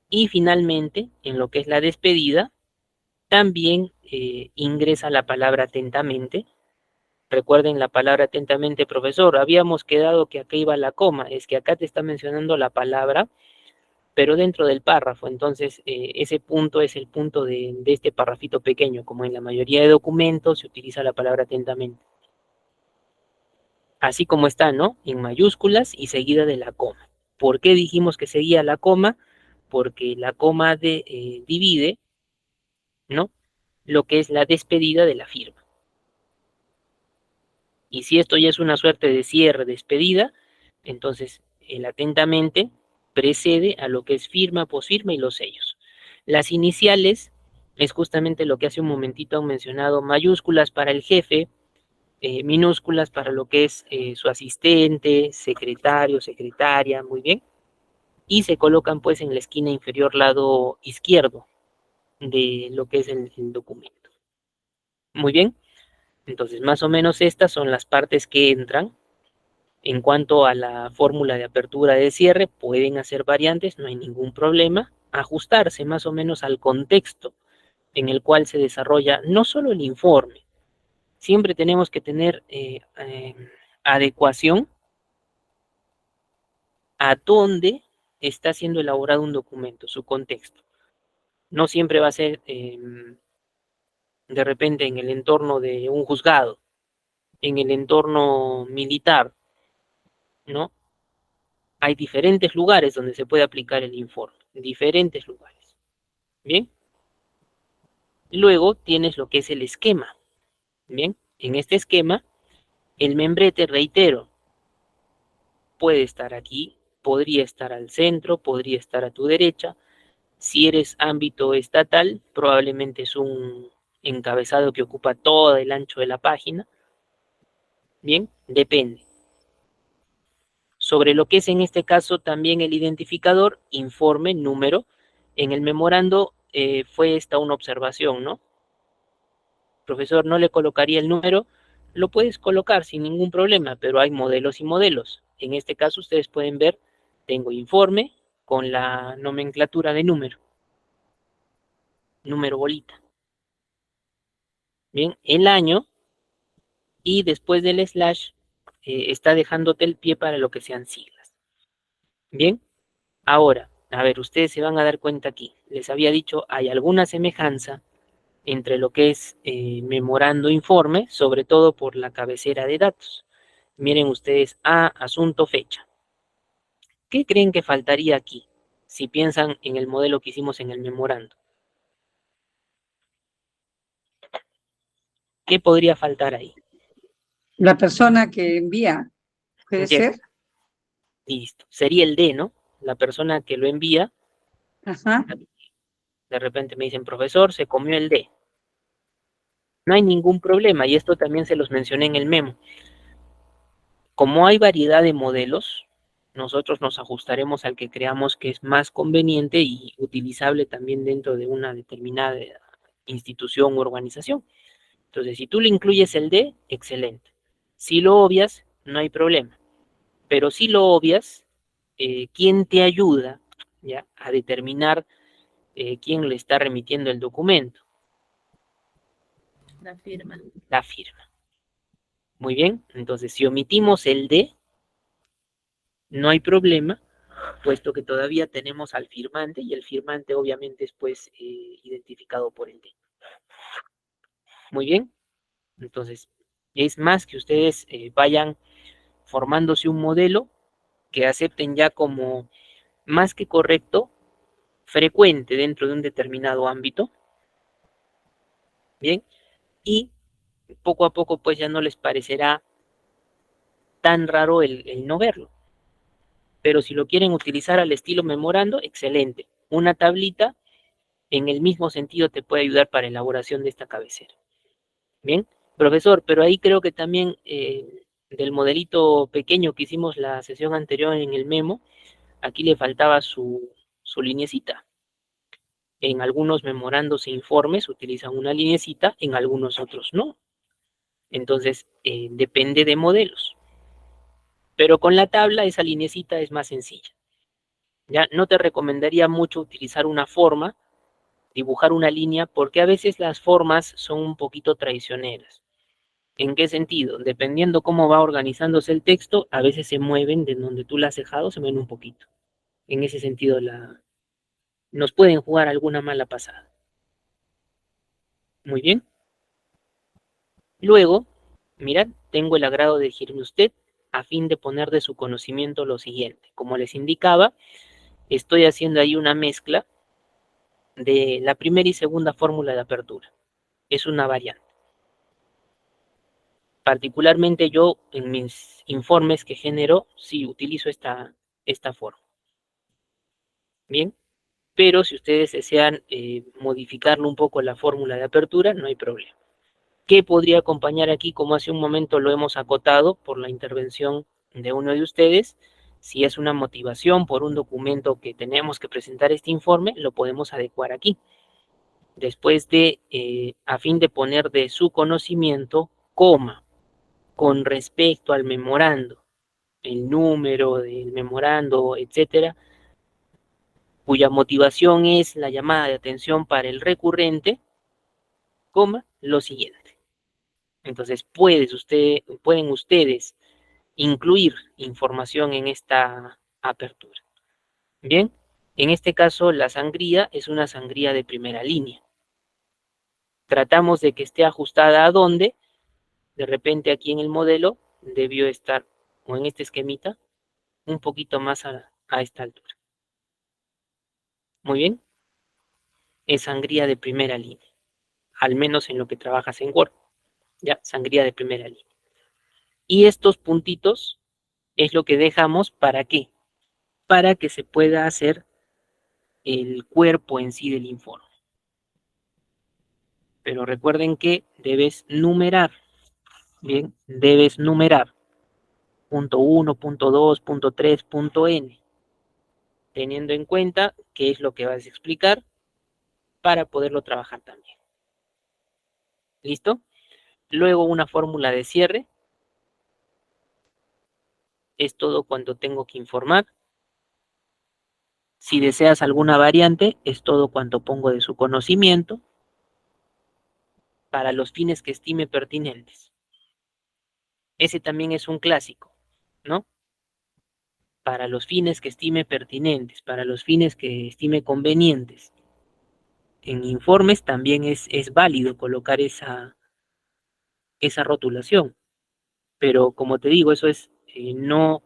Y finalmente, en lo que es la despedida, también ingresa la palabra atentamente. Recuerden la palabra atentamente, profesor. Habíamos quedado que acá iba la coma. Es que acá te está mencionando la palabra, pero dentro del párrafo. Entonces, ese punto es el punto de este parrafito pequeño. Como en la mayoría de documentos, se utiliza la palabra atentamente. Así como está, ¿no? En mayúsculas y seguida de la coma. ¿Por qué dijimos que seguía la coma? Porque la coma divide, ¿no? Lo que es la despedida de la firma. Y si esto ya es una suerte de cierre, despedida, entonces el atentamente precede a lo que es firma, posfirma y los sellos. Las iniciales es justamente lo que hace un momentito han mencionado, mayúsculas para el jefe, minúsculas para lo que es su asistente, secretario, secretaria, muy bien, y se colocan pues en la esquina inferior lado izquierdo de lo que es el documento. Muy bien, entonces más o menos estas son las partes que entran. En cuanto a la fórmula de apertura de cierre, pueden hacer variantes, no hay ningún problema, ajustarse más o menos al contexto en el cual se desarrolla no solo el informe, siempre tenemos que tener adecuación a dónde está siendo elaborado un documento, su contexto. No siempre va a ser de repente en el entorno de un juzgado, en el entorno militar, ¿no? Hay diferentes lugares donde se puede aplicar el informe, diferentes lugares. Bien. Luego tienes lo que es el esquema. Bien. En este esquema, el membrete, reitero, puede estar aquí, podría estar al centro, podría estar a tu derecha. Si eres ámbito estatal, probablemente es un encabezado que ocupa todo el ancho de la página. Bien, depende. Sobre lo que es en este caso también el identificador, informe, número. En el memorando fue esta una observación, ¿no? Profesor, no le colocaría el número, lo puedes colocar sin ningún problema, pero hay modelos y modelos. En este caso ustedes pueden ver, tengo informe con la nomenclatura de número bolita. Bien, el año y después del slash está dejándote el pie para lo que sean siglas. Bien, ahora, a ver, ustedes se van a dar cuenta aquí. Les había dicho, hay alguna semejanza entre lo que es memorando informe, sobre todo por la cabecera de datos. Miren ustedes a asunto fecha. ¿Qué creen que faltaría aquí? Si piensan en el modelo que hicimos en el memorando. ¿Qué podría faltar ahí? La persona que envía, ¿puede Ya, ser? listo. Sería el D, ¿no? La persona que lo envía, Ajá. de repente me dicen, profesor, se comió el D. No hay ningún problema, y esto también se los mencioné en el memo. Como hay variedad de modelos, nosotros nos ajustaremos al que creamos que es más conveniente y utilizable también dentro de una determinada institución u organización. Entonces, si tú le incluyes el D, excelente. Si lo obvias, no hay problema. Pero si lo obvias, ¿quién te ayuda ya a determinar quién le está remitiendo el documento? La firma. La firma. Muy bien, entonces si omitimos el D, no hay problema, puesto que todavía tenemos al firmante y el firmante obviamente es pues identificado por el D. Muy bien, entonces es más que ustedes vayan formándose un modelo que acepten ya como más que correcto, frecuente dentro de un determinado ámbito. Bien, y poco a poco pues ya no les parecerá tan raro el no verlo. Pero si lo quieren utilizar al estilo memorando, excelente. Una tablita en el mismo sentido te puede ayudar para elaboración de esta cabecera. Bien, Profesor, pero ahí creo que también del modelito pequeño que hicimos la sesión anterior en el memo, aquí le faltaba su linecita. En algunos memorandos e informes utilizan una linecita, en algunos otros no. Entonces, depende de modelos. Pero con la tabla esa linecita es más sencilla. Ya no te recomendaría mucho utilizar una forma, dibujar una línea, porque a veces las formas son un poquito traicioneras. ¿En qué sentido? Dependiendo cómo va organizándose el texto, a veces se mueven de donde tú la has dejado, se mueven un poquito. En ese sentido, nos pueden jugar alguna mala pasada. Muy bien. Luego, mirad, tengo el agrado de dirigirme a usted a fin de poner de su conocimiento lo siguiente. Como les indicaba, estoy haciendo ahí una mezcla de la primera y segunda fórmula de apertura. Es una variante. Particularmente yo en mis informes que genero, sí utilizo esta forma. Bien, pero si ustedes desean modificarlo un poco la fórmula de apertura, no hay problema. ¿Qué podría acompañar aquí? Como hace un momento lo hemos acotado por la intervención de uno de ustedes, si es una motivación por un documento que tenemos que presentar este informe, lo podemos adecuar aquí. Después de, a fin de poner de su conocimiento, coma, con respecto al memorando, el número del memorando, etcétera, cuya motivación es la llamada de atención para el recurrente, coma, lo siguiente. Entonces, pueden ustedes incluir información en esta apertura. Bien, en este caso la sangría es una sangría de primera línea. Tratamos de que esté ajustada a dónde, de repente aquí en el modelo debió estar, o en este esquemita, un poquito más a esta altura. Muy bien, es sangría de primera línea, al menos en lo que trabajas en Word, ya, sangría de primera línea. Y estos puntitos es lo que dejamos, ¿para qué? Para que se pueda hacer el cuerpo en sí del informe. Pero recuerden que debes numerar, bien, debes numerar punto 1, punto 2, punto 3, punto n, teniendo en cuenta qué es lo que vas a explicar para poderlo trabajar también. ¿Listo? Luego una fórmula de cierre. Es todo cuanto tengo que informar. Si deseas alguna variante, es todo cuanto pongo de su conocimiento para los fines que estime pertinentes. Ese también es un clásico, ¿no? Para los fines que estime pertinentes, para los fines que estime convenientes. En informes también es válido colocar esa rotulación, pero como te digo, eso es no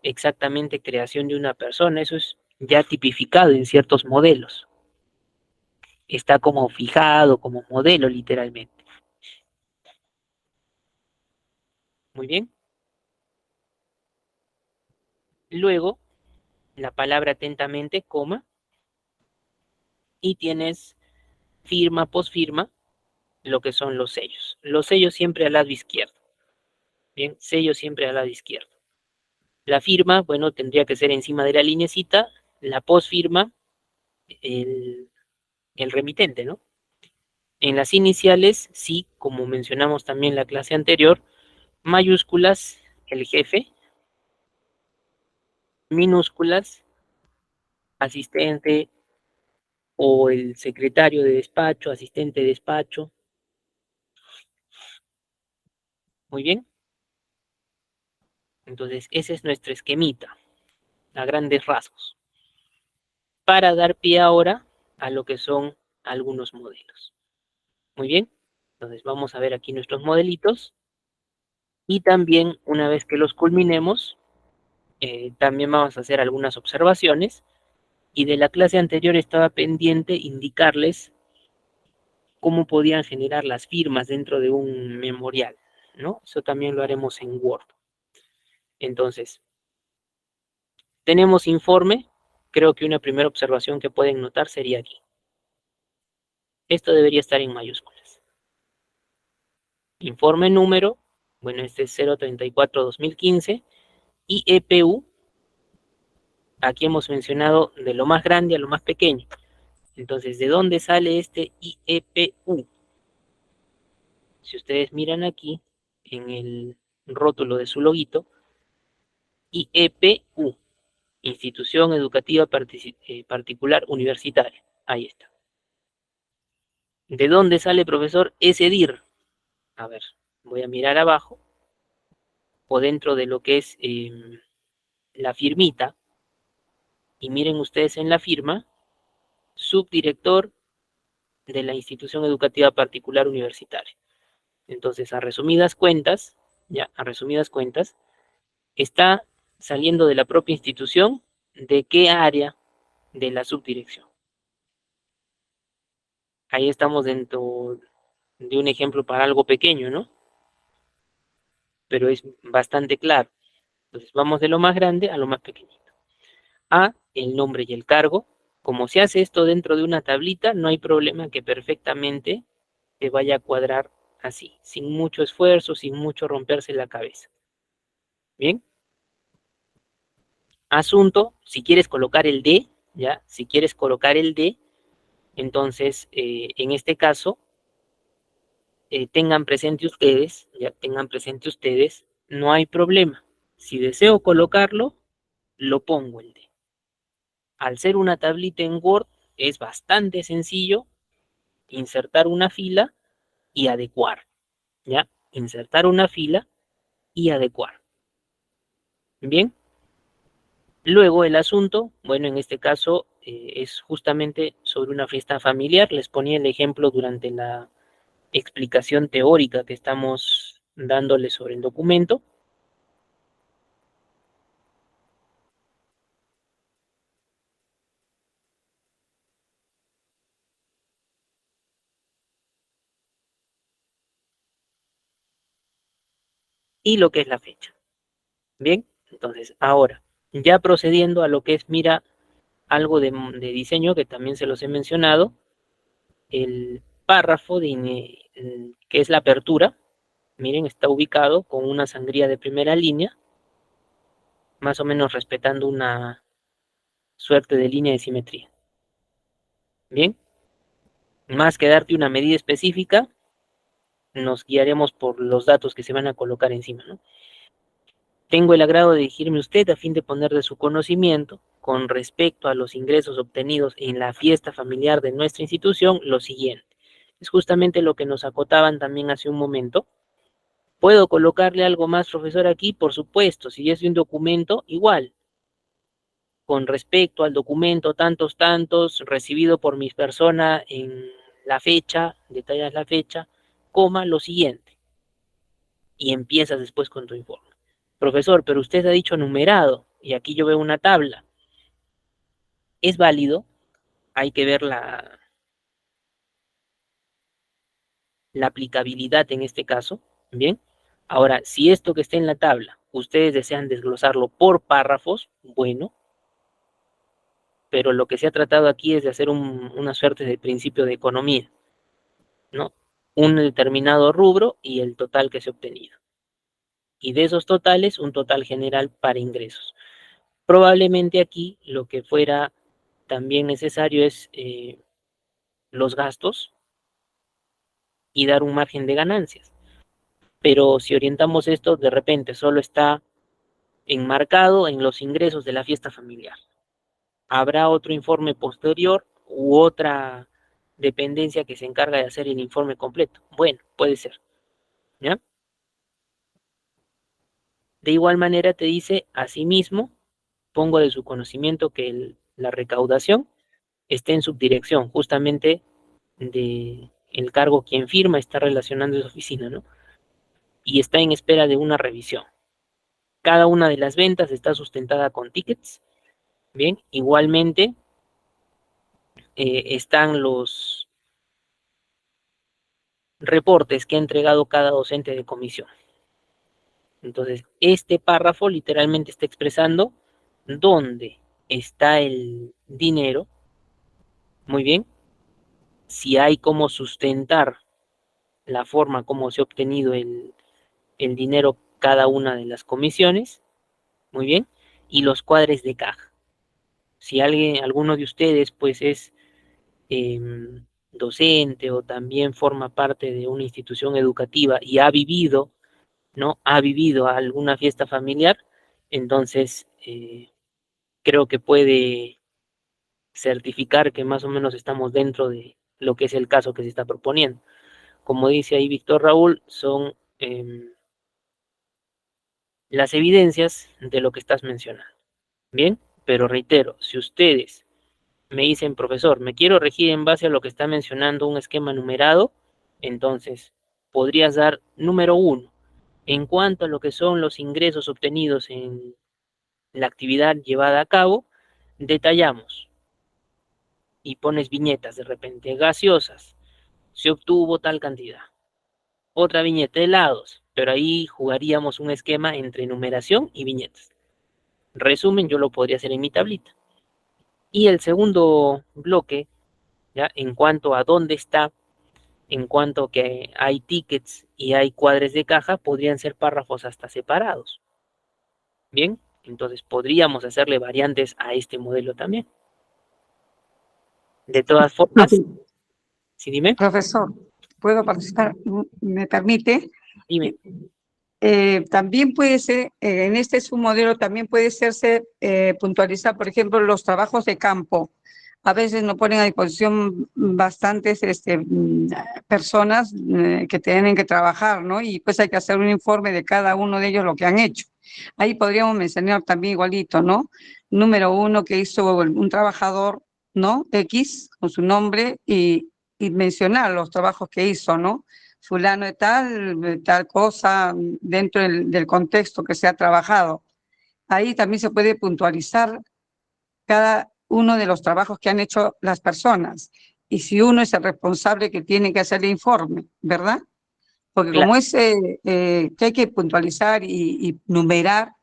exactamente creación de una persona, eso es ya tipificado en ciertos modelos. Está como fijado, como modelo literalmente. Muy bien. Luego, la palabra atentamente, coma, y tienes firma, posfirma, lo que son los sellos. Los sellos siempre al lado izquierdo. Bien, sello siempre al lado izquierdo. La firma, bueno, tendría que ser encima de la linecita. La posfirma, el remitente, ¿no? En las iniciales, sí, como mencionamos también en la clase anterior, mayúsculas, el jefe, minúsculas, asistente o el secretario de despacho, asistente de despacho. Muy bien. Entonces, ese es nuestro esquemita, a grandes rasgos, para dar pie ahora a lo que son algunos modelos. Muy bien. Entonces, vamos a ver aquí nuestros modelitos. Y también, una vez que los culminemos, también vamos a hacer algunas observaciones. Y de la clase anterior estaba pendiente indicarles cómo podían generar las firmas dentro de un memorial, ¿no? Eso también lo haremos en Word. Entonces, tenemos informe. Creo que una primera observación que pueden notar sería aquí. Esto debería estar en mayúsculas. Informe número, bueno, este es 034-2015, y EPU, aquí hemos mencionado de lo más grande a lo más pequeño. Entonces, ¿de dónde sale este IEPU? Si ustedes miran aquí, en el rótulo de su loguito, IEPU, Institución Educativa Particular Universitaria. Ahí está. ¿De dónde sale, profesor? ESEDIR. A ver, voy a mirar abajo, o dentro de lo que es la firmita, y miren ustedes en la firma, subdirector de la Institución Educativa Particular Universitaria. Entonces, a resumidas cuentas, está saliendo de la propia institución. ¿De qué área de la subdirección? Ahí estamos dentro de un ejemplo para algo pequeño, ¿no? Pero es bastante claro. Entonces, vamos de lo más grande a lo más pequeñito. A, el nombre y el cargo. Como se hace esto dentro de una tablita, no hay problema que perfectamente te vaya a cuadrar así, sin mucho esfuerzo, sin mucho romperse la cabeza. Bien. Asunto, si quieres colocar el D, ¿ya? Si quieres colocar el D, entonces, en este caso, tengan presente ustedes, no hay problema. Si deseo colocarlo, lo pongo el D. Al ser una tablita en Word, es bastante sencillo insertar una fila y adecuar, ¿ya? Insertar una fila y adecuar. Bien. Luego el asunto, bueno, en este caso es justamente sobre una fiesta familiar. Les ponía el ejemplo durante la explicación teórica que estamos dándole sobre el documento. Y lo que es la fecha. Bien, entonces ahora, ya procediendo a lo que es, mira, algo de diseño que también se los he mencionado, el párrafo que es la apertura, miren, está ubicado con una sangría de primera línea, más o menos respetando una suerte de línea de simetría. Bien, más que darte una medida específica, nos guiaremos por los datos que se van a colocar encima, ¿no? Tengo el agrado de dirigirme a usted a fin de poner de su conocimiento, con respecto a los ingresos obtenidos en la fiesta familiar de nuestra institución, lo siguiente. Es justamente lo que nos acotaban también hace un momento. ¿Puedo colocarle algo más, profesor, aquí? Por supuesto, si es de un documento, igual. Con respecto al documento tantos, recibido por mi persona en la fecha, detallas la fecha, coma, lo siguiente. Y empiezas después con tu informe. Profesor, pero usted ha dicho numerado, y aquí yo veo una tabla. ¿Es válido? Hay que ver la aplicabilidad en este caso. Bien. Ahora, si esto que está en la tabla, ustedes desean desglosarlo por párrafos, bueno, pero lo que se ha tratado aquí es de hacer una suerte de principio de economía, ¿no? Un determinado rubro y el total que se ha obtenido. Y de esos totales, un total general para ingresos. Probablemente aquí lo que fuera también necesario es los gastos y dar un margen de ganancias. Pero si orientamos esto, de repente solo está enmarcado en los ingresos de la fiesta familiar. Habrá otro informe posterior u otra dependencia que se encarga de hacer el informe completo. Bueno, puede ser, ¿ya? De igual manera te dice, asimismo, pongo de su conocimiento que la recaudación esté en subdirección, justamente de el cargo quien firma está relacionando esa oficina, ¿no? Y está en espera de una revisión. Cada una de las ventas está sustentada con tickets. Bien, igualmente están los reportes que ha entregado cada docente de comisión. Entonces, este párrafo literalmente está expresando dónde está el dinero. Muy bien. Si hay cómo sustentar la forma como se ha obtenido el dinero cada una de las comisiones, muy bien, y los cuadres de caja. Si alguno de ustedes pues es docente o también forma parte de una institución educativa y ha vivido, ¿no? Ha vivido alguna fiesta familiar, entonces creo que puede certificar que más o menos estamos dentro de lo que es el caso que se está proponiendo. Como dice ahí Víctor Raúl, son las evidencias de lo que estás mencionando. Bien, pero reitero, si ustedes me dicen, profesor, me quiero regir en base a lo que está mencionando un esquema numerado, entonces podrías dar número 1. En cuanto a lo que son los ingresos obtenidos en la actividad llevada a cabo, detallamos y pones viñetas de repente, gaseosas, se obtuvo tal cantidad. Otra viñeta, helados, pero ahí jugaríamos un esquema entre numeración y viñetas. Resumen, yo lo podría hacer en mi tablita. Y el segundo bloque, ¿ya? En cuanto a dónde está, en cuanto a que hay tickets y hay cuadres de caja, podrían ser párrafos hasta separados. Bien, entonces podríamos hacerle variantes a este modelo también. De todas formas, ¿sí dime? Profesor, ¿puedo participar? ¿Me permite? Dime. También puede ser, en este es un modelo, también puede serse puntualizar, por ejemplo, los trabajos de campo. A veces nos ponen a disposición bastantes personas que tienen que trabajar, ¿no? Y pues hay que hacer un informe de cada uno de ellos lo que han hecho. Ahí podríamos mencionar también igualito, ¿no? Número 1 que hizo un trabajador, ¿no? X, con su nombre y mencionar los trabajos que hizo, ¿no? Fulano de tal cosa dentro del contexto que se ha trabajado. Ahí también se puede puntualizar cada uno de los trabajos que han hecho las personas. Y si uno es el responsable que tiene que hacer el informe, ¿verdad? Porque Claro, como es que hay que puntualizar y numerar,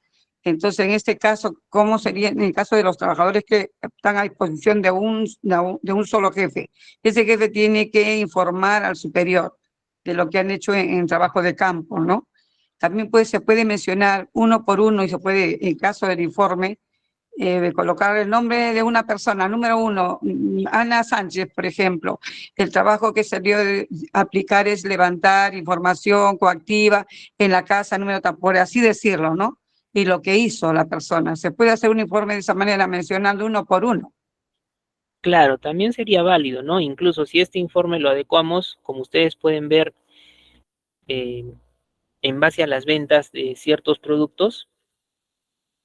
entonces en este caso, ¿cómo sería en el caso de los trabajadores que están a disposición de un solo jefe? Ese jefe tiene que informar al superior de lo que han hecho en trabajo de campo, ¿no? También se puede mencionar uno por uno y se puede, en caso del informe, colocar el nombre de una persona. Número 1, Ana Sánchez, por ejemplo. El trabajo que se dio de aplicar es levantar información coactiva en la casa, número tal, por así decirlo, ¿no? Y lo que hizo la persona. Se puede hacer un informe de esa manera, mencionando uno por uno. claro, también sería válido, ¿no? Incluso si este informe lo adecuamos, como ustedes pueden ver, eh, en base a las ventas de ciertos productos,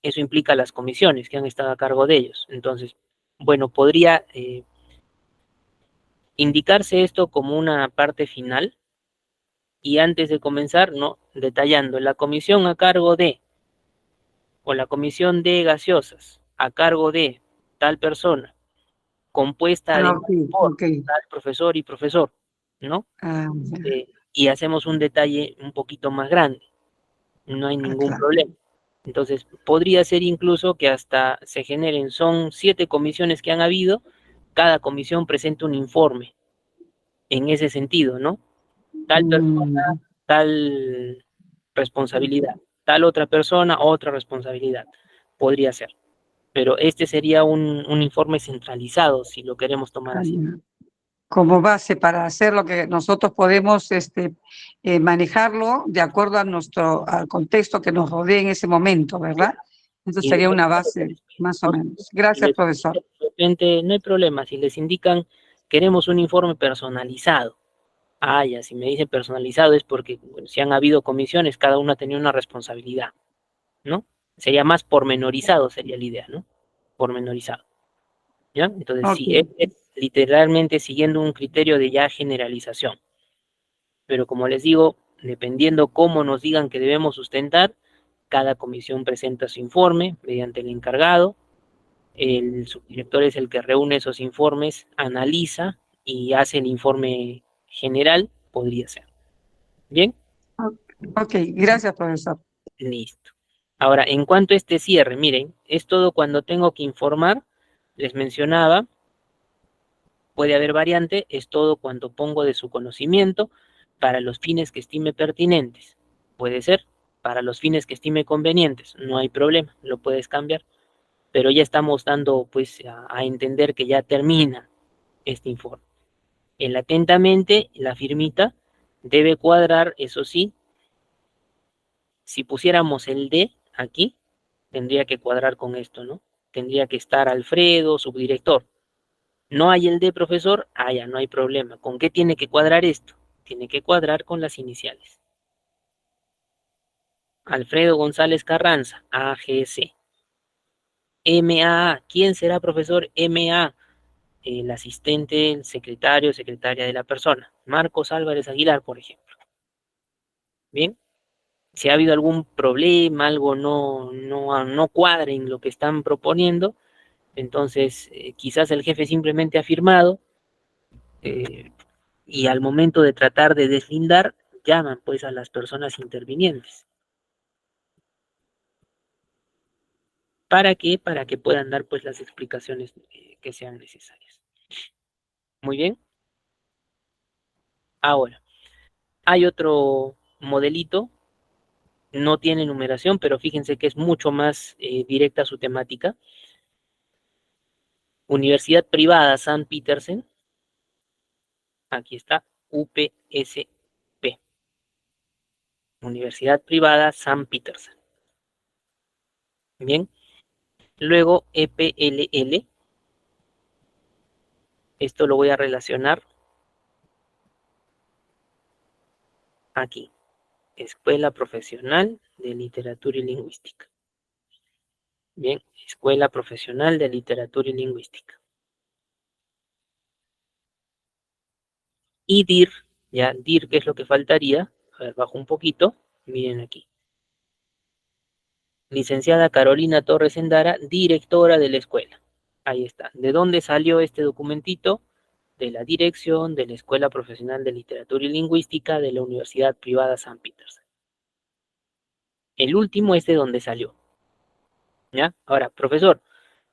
eso implica las comisiones que han estado a cargo de ellos. Entonces, bueno, podría indicarse esto como una parte final y antes de comenzar, ¿no? Detallando la comisión a cargo de, o la comisión de gaseosas a cargo de tal persona, compuesta Ah, además ok, por ok. tal profesor y profesor, ¿no? Ya. Y hacemos un detalle un poquito más grande, no hay ningún Claro. problema. Entonces, podría ser incluso que hasta se generen, son 7 comisiones que han habido, cada comisión presenta un informe en ese sentido, ¿no? Tal persona, Mm, tal responsabilidad, tal otra persona, otra responsabilidad, podría ser. Pero este sería un informe centralizado, si lo queremos tomar así. ya. Como base para hacer lo que nosotros podemos manejarlo de acuerdo al contexto que nos rodea en ese momento, ¿verdad? Eso Y sería una base, más o ¿no? menos. Si Gracias, les, profesor. de repente, no hay problema, si les indican queremos un informe personalizado. Ah, ya, si me dicen personalizado es porque bueno, si han habido comisiones, cada una tenía una responsabilidad, ¿no? Sería más pormenorizado, sería la idea, ¿no? Pormenorizado, ¿ya? Entonces, Ok, sí, es literalmente siguiendo un criterio de ya generalización. Pero como les digo, dependiendo cómo nos digan que debemos sustentar, cada comisión presenta su informe mediante el encargado. El subdirector es el que reúne esos informes, analiza y hace el informe general, podría ser. Bien, ok, gracias, profesor. listo. Ahora, en cuanto a este cierre, miren, es todo cuando tengo que informar, les mencionaba, puede haber variante, es todo cuando pongo de su conocimiento, para los fines que estime pertinentes. Puede ser para los fines que estime convenientes, no hay problema, lo puedes cambiar, pero ya estamos dando pues a entender que ya termina este informe. El atentamente, la firmita, debe cuadrar, eso sí, si pusiéramos el D aquí, tendría que cuadrar con esto, ¿no? Tendría que estar Alfredo, subdirector. No hay el D, profesor, ya no hay problema. ¿Con qué tiene que cuadrar esto? Tiene que cuadrar con las iniciales. Alfredo González Carranza, AGC. MA, ¿quién será, profesor? MA, el asistente, el secretario, secretaria de la persona. Marcos Álvarez Aguilar, por ejemplo. Bien, si ha habido algún problema, algo no cuadre en lo que están proponiendo, entonces quizás el jefe simplemente ha firmado y al momento de tratar de deslindar, llaman pues a las personas intervinientes. ¿Para qué? Para que puedan dar pues las explicaciones que sean necesarias. Muy bien. Ahora, hay otro modelito, no tiene numeración, pero fíjense que es mucho más directa su temática. Universidad Privada San Petersen, aquí está, UPSP. Universidad Privada San Petersen. Bien. Luego EPLL. Esto lo voy a relacionar aquí. Escuela Profesional de Literatura y Lingüística. Bien, Escuela Profesional de Literatura y Lingüística. Y DIR, ya DIR, ¿qué es lo que faltaría? A ver, bajo un poquito, miren aquí. Licenciada Carolina Torres Endara, directora de la escuela. Ahí está. ¿De dónde salió este documentito? De la dirección de la Escuela Profesional de Literatura y Lingüística de la Universidad Privada San Petersen. El último es de donde salió. ¿Ya? Ahora, profesor,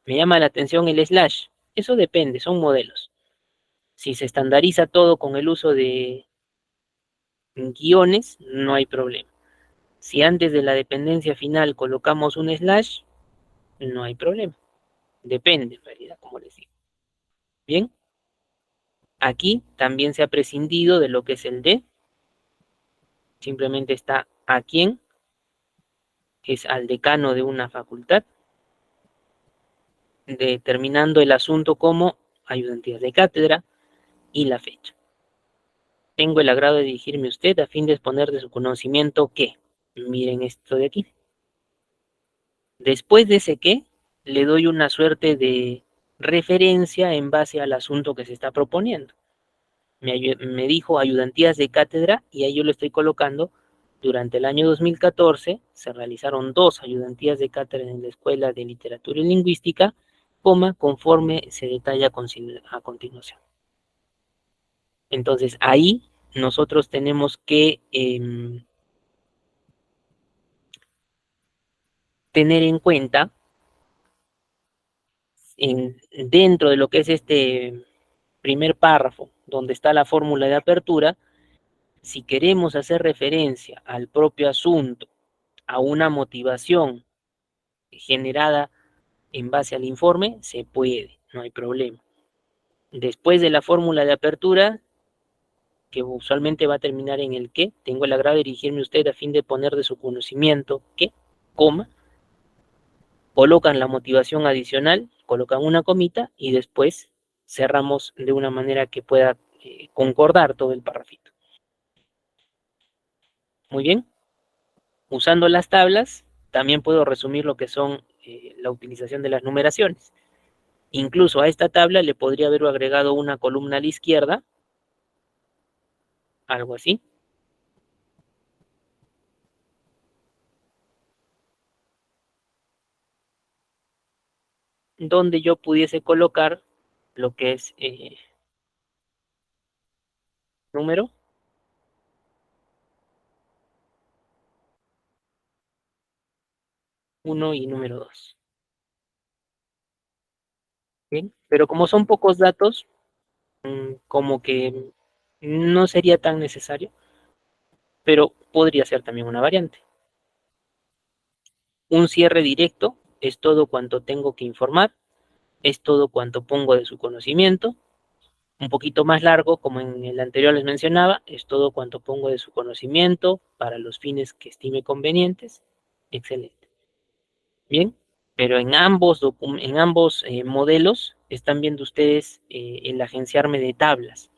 me llama la atención el slash. Eso depende, son modelos. Si se estandariza todo con el uso de guiones, no hay problema. Si antes de la dependencia final colocamos un slash, no hay problema. Depende, en realidad, como les digo. Bien. Aquí también se ha prescindido de lo que es el de. Simplemente está a quién, es al decano de una facultad, determinando el asunto como ayudantías de cátedra y la fecha. Tengo el agrado de dirigirme a usted a fin de exponer de su conocimiento que, miren esto de aquí. Después de ese que, le doy una suerte de referencia en base al asunto que se está proponiendo. Me dijo ayudantías de cátedra y ahí yo le estoy colocando. Durante el año 2014 se realizaron 2 ayudantías de cátedra en la Escuela de Literatura y Lingüística, conforme se detalla a continuación. Entonces ahí nosotros tenemos que tener en cuenta dentro de lo que es este primer párrafo, donde está la fórmula de apertura, si queremos hacer referencia al propio asunto, a una motivación generada en base al informe, se puede, no hay problema. Después de la fórmula de apertura, que usualmente va a terminar en el que, tengo el agrado de dirigirme a usted a fin de poner de su conocimiento que, coma, colocan la motivación adicional, colocan una comita y después cerramos de una manera que pueda concordar todo el párrafito. Muy bien. Usando las tablas, también puedo resumir lo que son la utilización de las numeraciones. Incluso a esta tabla le podría haber agregado una columna a la izquierda, algo así. Donde yo pudiese colocar lo que es número 1 y número 2. ¿Bien? Pero como son pocos datos, como que no sería tan necesario. pero podría ser también una variante. Un cierre directo es todo cuanto tengo que informar, es todo cuanto pongo de su conocimiento. Un poquito más largo, como en el anterior les mencionaba, es todo cuanto pongo de su conocimiento para los fines que estime convenientes. Excelente. Bien, pero en ambos modelos están viendo ustedes el agenciarme de tablas,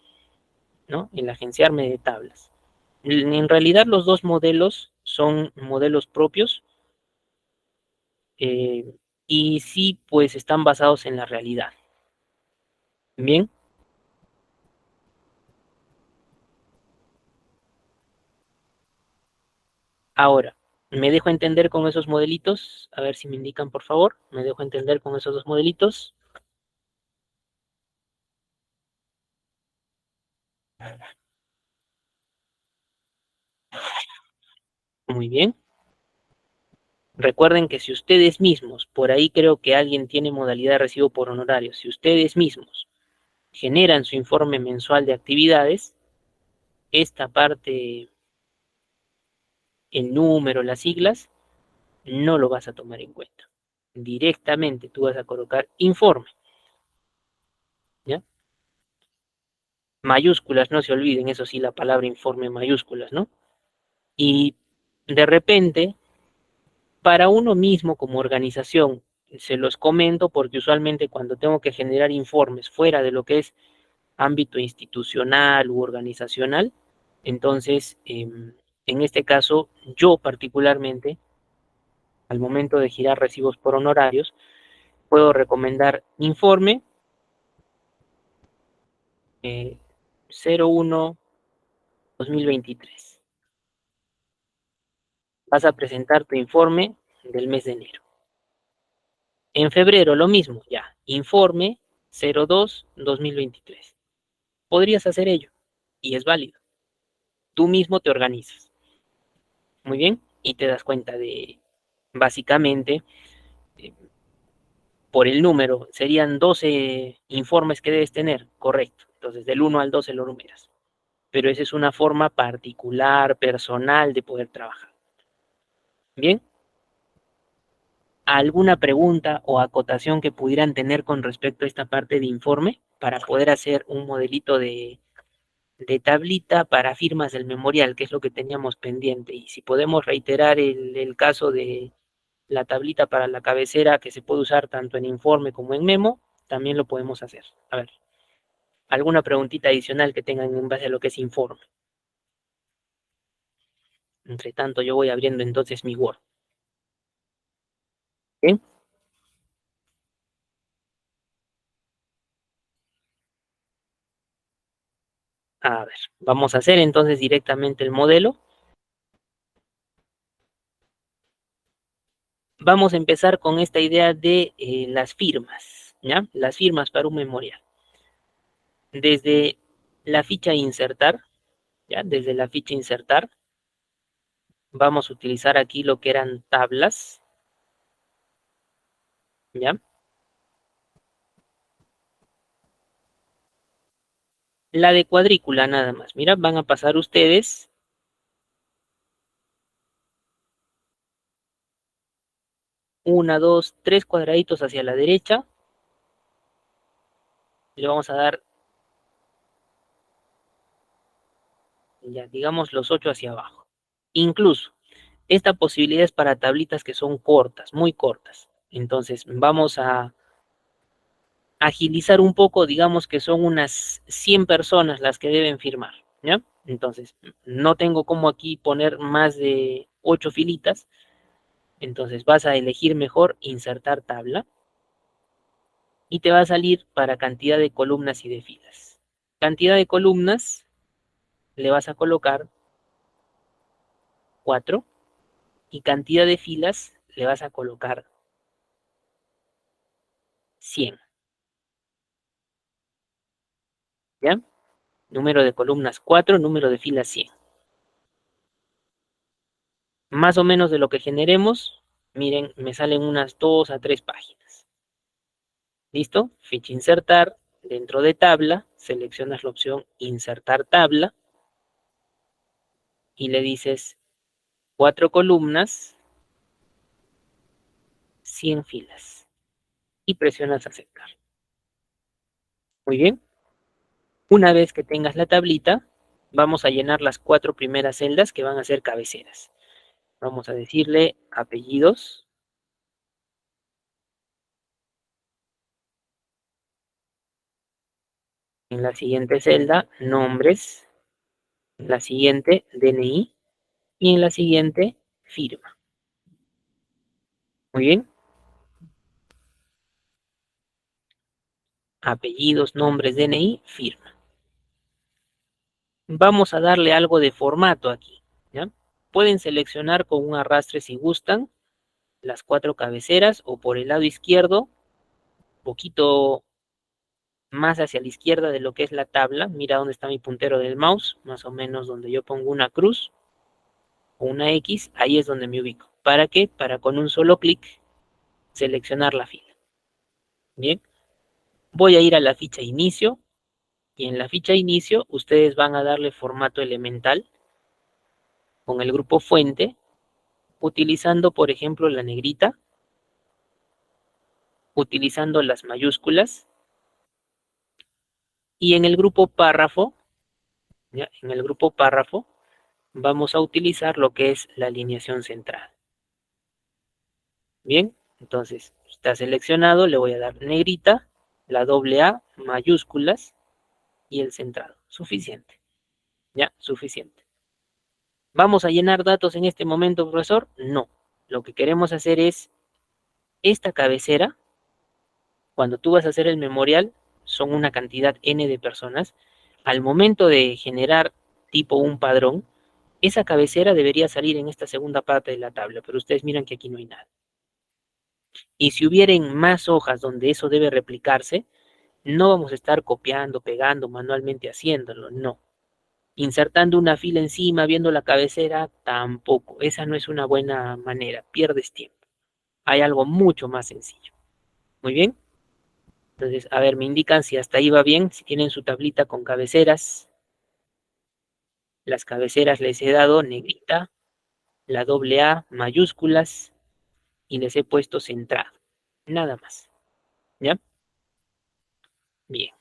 ¿no? El agenciarme de tablas. En realidad los dos modelos son modelos propios y sí, pues están basados en la realidad. Bien. Ahora, ¿me dejo entender con esos modelitos? A ver si me indican, por favor. ¿Me dejo entender con esos dos modelitos? Muy bien. Recuerden que si ustedes mismos, por ahí creo que alguien tiene modalidad de recibo por honorarios, si ustedes mismos generan su informe mensual de actividades, esta parte, el número, las siglas, no lo vas a tomar en cuenta. Directamente tú vas a colocar informe, ¿ya? Mayúsculas, no se olviden, eso sí, la palabra informe mayúsculas, ¿no? Y de repente, para uno mismo como organización, se los comento porque usualmente cuando tengo que generar informes fuera de lo que es ámbito institucional u organizacional, entonces, en este caso, yo particularmente, al momento de girar recibos por honorarios, puedo recomendar informe 01-2023. Vas a presentar tu informe del mes de enero. En febrero lo mismo, ya, informe 02-2023. Podrías hacer ello y es válido. Tú mismo te organizas. Muy bien, y te das cuenta de, básicamente, eh, por el número, serían 12 informes que debes tener, correcto. Entonces, del 1 al 12 lo numeras. Pero esa es una forma particular, personal de poder trabajar. Bien, ¿alguna pregunta o acotación que pudieran tener con respecto a esta parte de informe para poder hacer un modelito de tablita para firmas del memorial, que es lo que teníamos pendiente? Y si podemos reiterar el caso de la tablita para la cabecera que se puede usar tanto en informe como en memo, también lo podemos hacer. A ver, ¿alguna preguntita adicional que tengan en base a lo que es informe? Entre tanto, yo voy abriendo entonces mi Word. ¿Bien? A ver, vamos a hacer entonces directamente el modelo. Vamos a empezar con esta idea de las firmas, ¿ya? Las firmas para un memorial. Desde la ficha insertar, ¿ya? Desde la ficha insertar, vamos a utilizar aquí lo que eran tablas, ¿ya? La de cuadrícula nada más. Mira, van a pasar ustedes una, dos, tres cuadraditos hacia la derecha. Le vamos a dar, ya, digamos los 8 hacia abajo. Incluso, esta posibilidad es para tablitas que son cortas, muy cortas. Entonces, vamos a agilizar un poco, digamos que son unas 100 personas las que deben firmar, ¿ya? Entonces, no tengo como aquí poner más de 8 filitas. Entonces, vas a elegir mejor insertar tabla y te va a salir para cantidad de columnas y de filas. Cantidad de columnas le vas a colocar 4 y cantidad de filas le vas a colocar 100, ¿ya? Número de columnas 4, número de filas 100. Más o menos de lo que generemos, miren, me salen unas 2 a 3 páginas. ¿Listo? Ficha insertar, dentro de tabla, seleccionas la opción insertar tabla y le dices 4 columnas, 100 filas. Y presionas aceptar. Muy bien. Una vez que tengas la tablita, vamos a llenar las 4 primeras celdas que van a ser cabeceras. Vamos a decirle apellidos. En la siguiente celda, nombres. En la siguiente, DNI. Y en la siguiente, firma. Muy bien. Apellidos, nombres, DNI, firma. Vamos a darle algo de formato aquí, ¿ya? Pueden seleccionar con un arrastre si gustan las 4 cabeceras o por el lado izquierdo, un poquito más hacia la izquierda de lo que es la tabla. Mira dónde está mi puntero del mouse, más o menos donde yo pongo una cruz o una X, ahí es donde me ubico. ¿Para qué? Para con un solo clic seleccionar la fila. Bien, voy a ir a la ficha inicio y en la ficha inicio ustedes van a darle formato elemental con el grupo fuente, utilizando por ejemplo la negrita, utilizando las mayúsculas, y en el grupo párrafo, ¿ya? En el grupo párrafo vamos a utilizar lo que es la alineación central. Bien, entonces está seleccionado, le voy a dar negrita, la doble A, mayúsculas y el centrado. Suficiente. Ya, suficiente. ¿Vamos a llenar datos en este momento, profesor? No. Lo que queremos hacer es esta cabecera. Cuando tú vas a hacer el memorial, son una cantidad N de personas. Al momento de generar tipo un padrón, esa cabecera debería salir en esta segunda parte de la tabla, pero ustedes miran que aquí no hay nada. Y si hubieran más hojas donde eso debe replicarse, no vamos a estar copiando, pegando, manualmente haciéndolo, no. Insertando una fila encima, viendo la cabecera, tampoco. Esa no es una buena manera, pierdes tiempo. Hay algo mucho más sencillo. Muy bien. Entonces, a ver, me indican si hasta ahí va bien, si tienen su tablita con cabeceras. Las cabeceras les he dado negrita, la doble A, mayúsculas, y les he puesto centrado. Nada más. ¿Ya? Bien.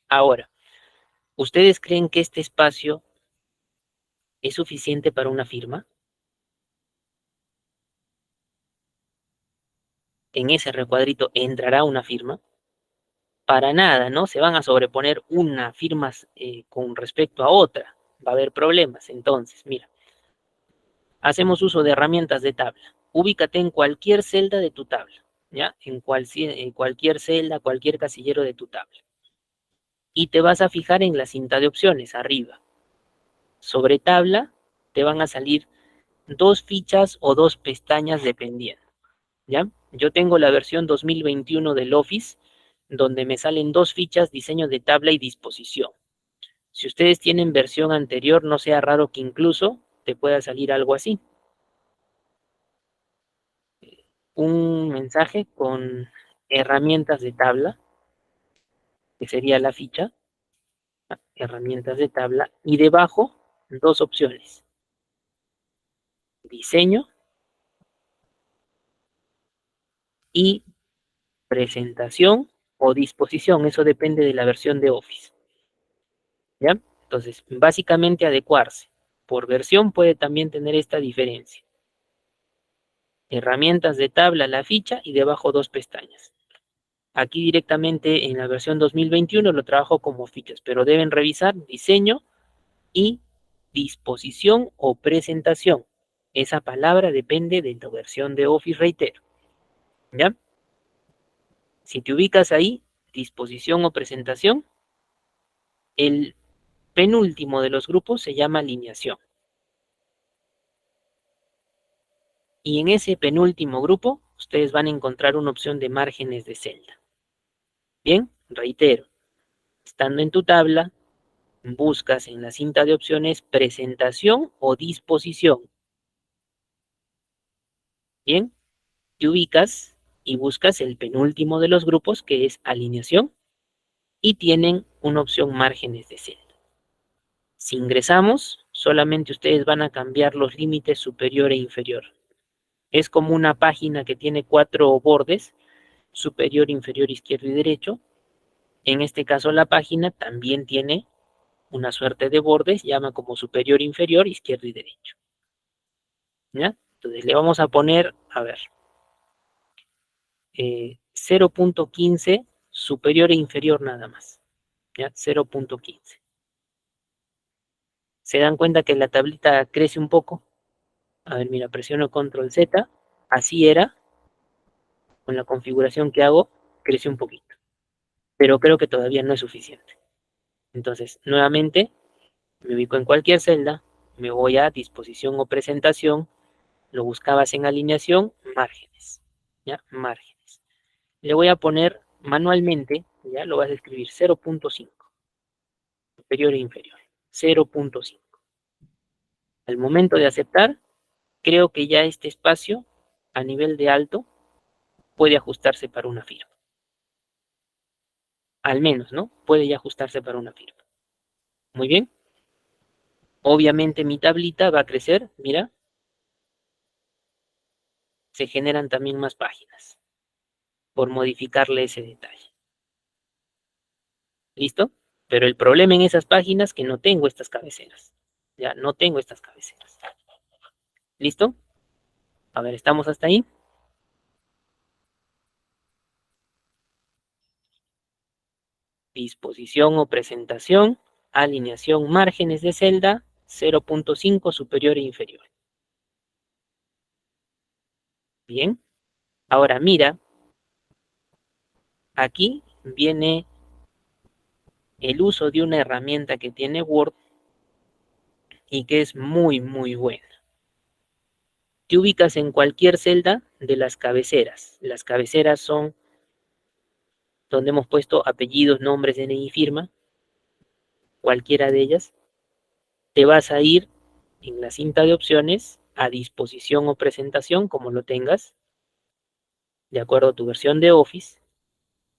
Ahora, ¿ustedes creen que este espacio es suficiente para una firma? En ese recuadrito entrará una firma. Para nada, ¿no? Se van a sobreponer una firma con respecto a otra. Va a haber problemas. Entonces, mira, hacemos uso de herramientas de tabla. Ubícate en cualquier celda de tu tabla, ¿ya? En cualquier celda, cualquier casillero de tu tabla. Y te vas a fijar en la cinta de opciones, arriba. Sobre tabla te van a salir 2 fichas o 2 pestañas dependiendo, ¿ya? Yo tengo la versión 2021 del Office, donde me salen 2 fichas, diseño de tabla y disposición. Si ustedes tienen versión anterior, no sea raro que incluso te pueda salir algo así. Un mensaje con herramientas de tabla, que sería la ficha, herramientas de tabla, y debajo 2 opciones. Diseño y presentación o disposición, eso depende de la versión de Office. ¿Ya? Entonces, básicamente adecuarse. Por versión puede también tener esta diferencia. Herramientas de tabla, la ficha y debajo 2 pestañas. Aquí directamente en la versión 2021 lo trabajo como fichas, pero deben revisar diseño y disposición o presentación. Esa palabra depende de tu versión de Office, reitero. ¿Ya? Si te ubicas ahí, disposición o presentación, el penúltimo de los grupos se llama alineación. Y en ese penúltimo grupo, ustedes van a encontrar una opción de márgenes de celda. Bien, reitero, estando en tu tabla, buscas en la cinta de opciones presentación o disposición. Bien, te ubicas y buscas el penúltimo de los grupos, que es alineación, y tienen una opción márgenes de celda. Si ingresamos, solamente ustedes van a cambiar los límites superior e inferior. Es como una página que tiene 4 bordes, superior, inferior, izquierdo y derecho. En este caso la página también tiene una suerte de bordes, llama como superior, inferior, izquierdo y derecho. ¿Ya? Entonces le vamos a poner, a ver, 0.15 superior e inferior nada más. ¿Ya? 0.15. ¿Se dan cuenta que la tablita crece un poco? A ver, mira, presiono Control Z. Así era. Con la configuración que hago, crece un poquito. Pero creo que todavía no es suficiente. Entonces, nuevamente, me ubico en cualquier celda, me voy a disposición o presentación, lo buscabas en alineación, márgenes. ¿Ya? Márgenes. Le voy a poner manualmente, ya lo vas a escribir 0.5. Superior e inferior. 0.5. Al momento de aceptar, creo que ya este espacio, a nivel de alto, puede ajustarse para una firma. Al menos, ¿no? Puede ya ajustarse para una firma. Muy bien. Obviamente mi tablita va a crecer, mira. Se generan también más páginas por modificarle ese detalle. ¿Listo? Pero el problema en esas páginas es que no tengo estas cabeceras. Ya, no tengo estas cabeceras. ¿Listo? A ver, ¿estamos hasta ahí? Disposición o presentación, alineación márgenes de celda, 0.5 superior e inferior. Bien. Ahora mira, aquí viene el uso de una herramienta que tiene Word y que es muy, muy buena. Te ubicas en cualquier celda de las cabeceras. Las cabeceras son donde hemos puesto apellidos, nombres, DNI y firma. Cualquiera de ellas. Te vas a ir en la cinta de opciones a disposición o presentación, como lo tengas, de acuerdo a tu versión de Office.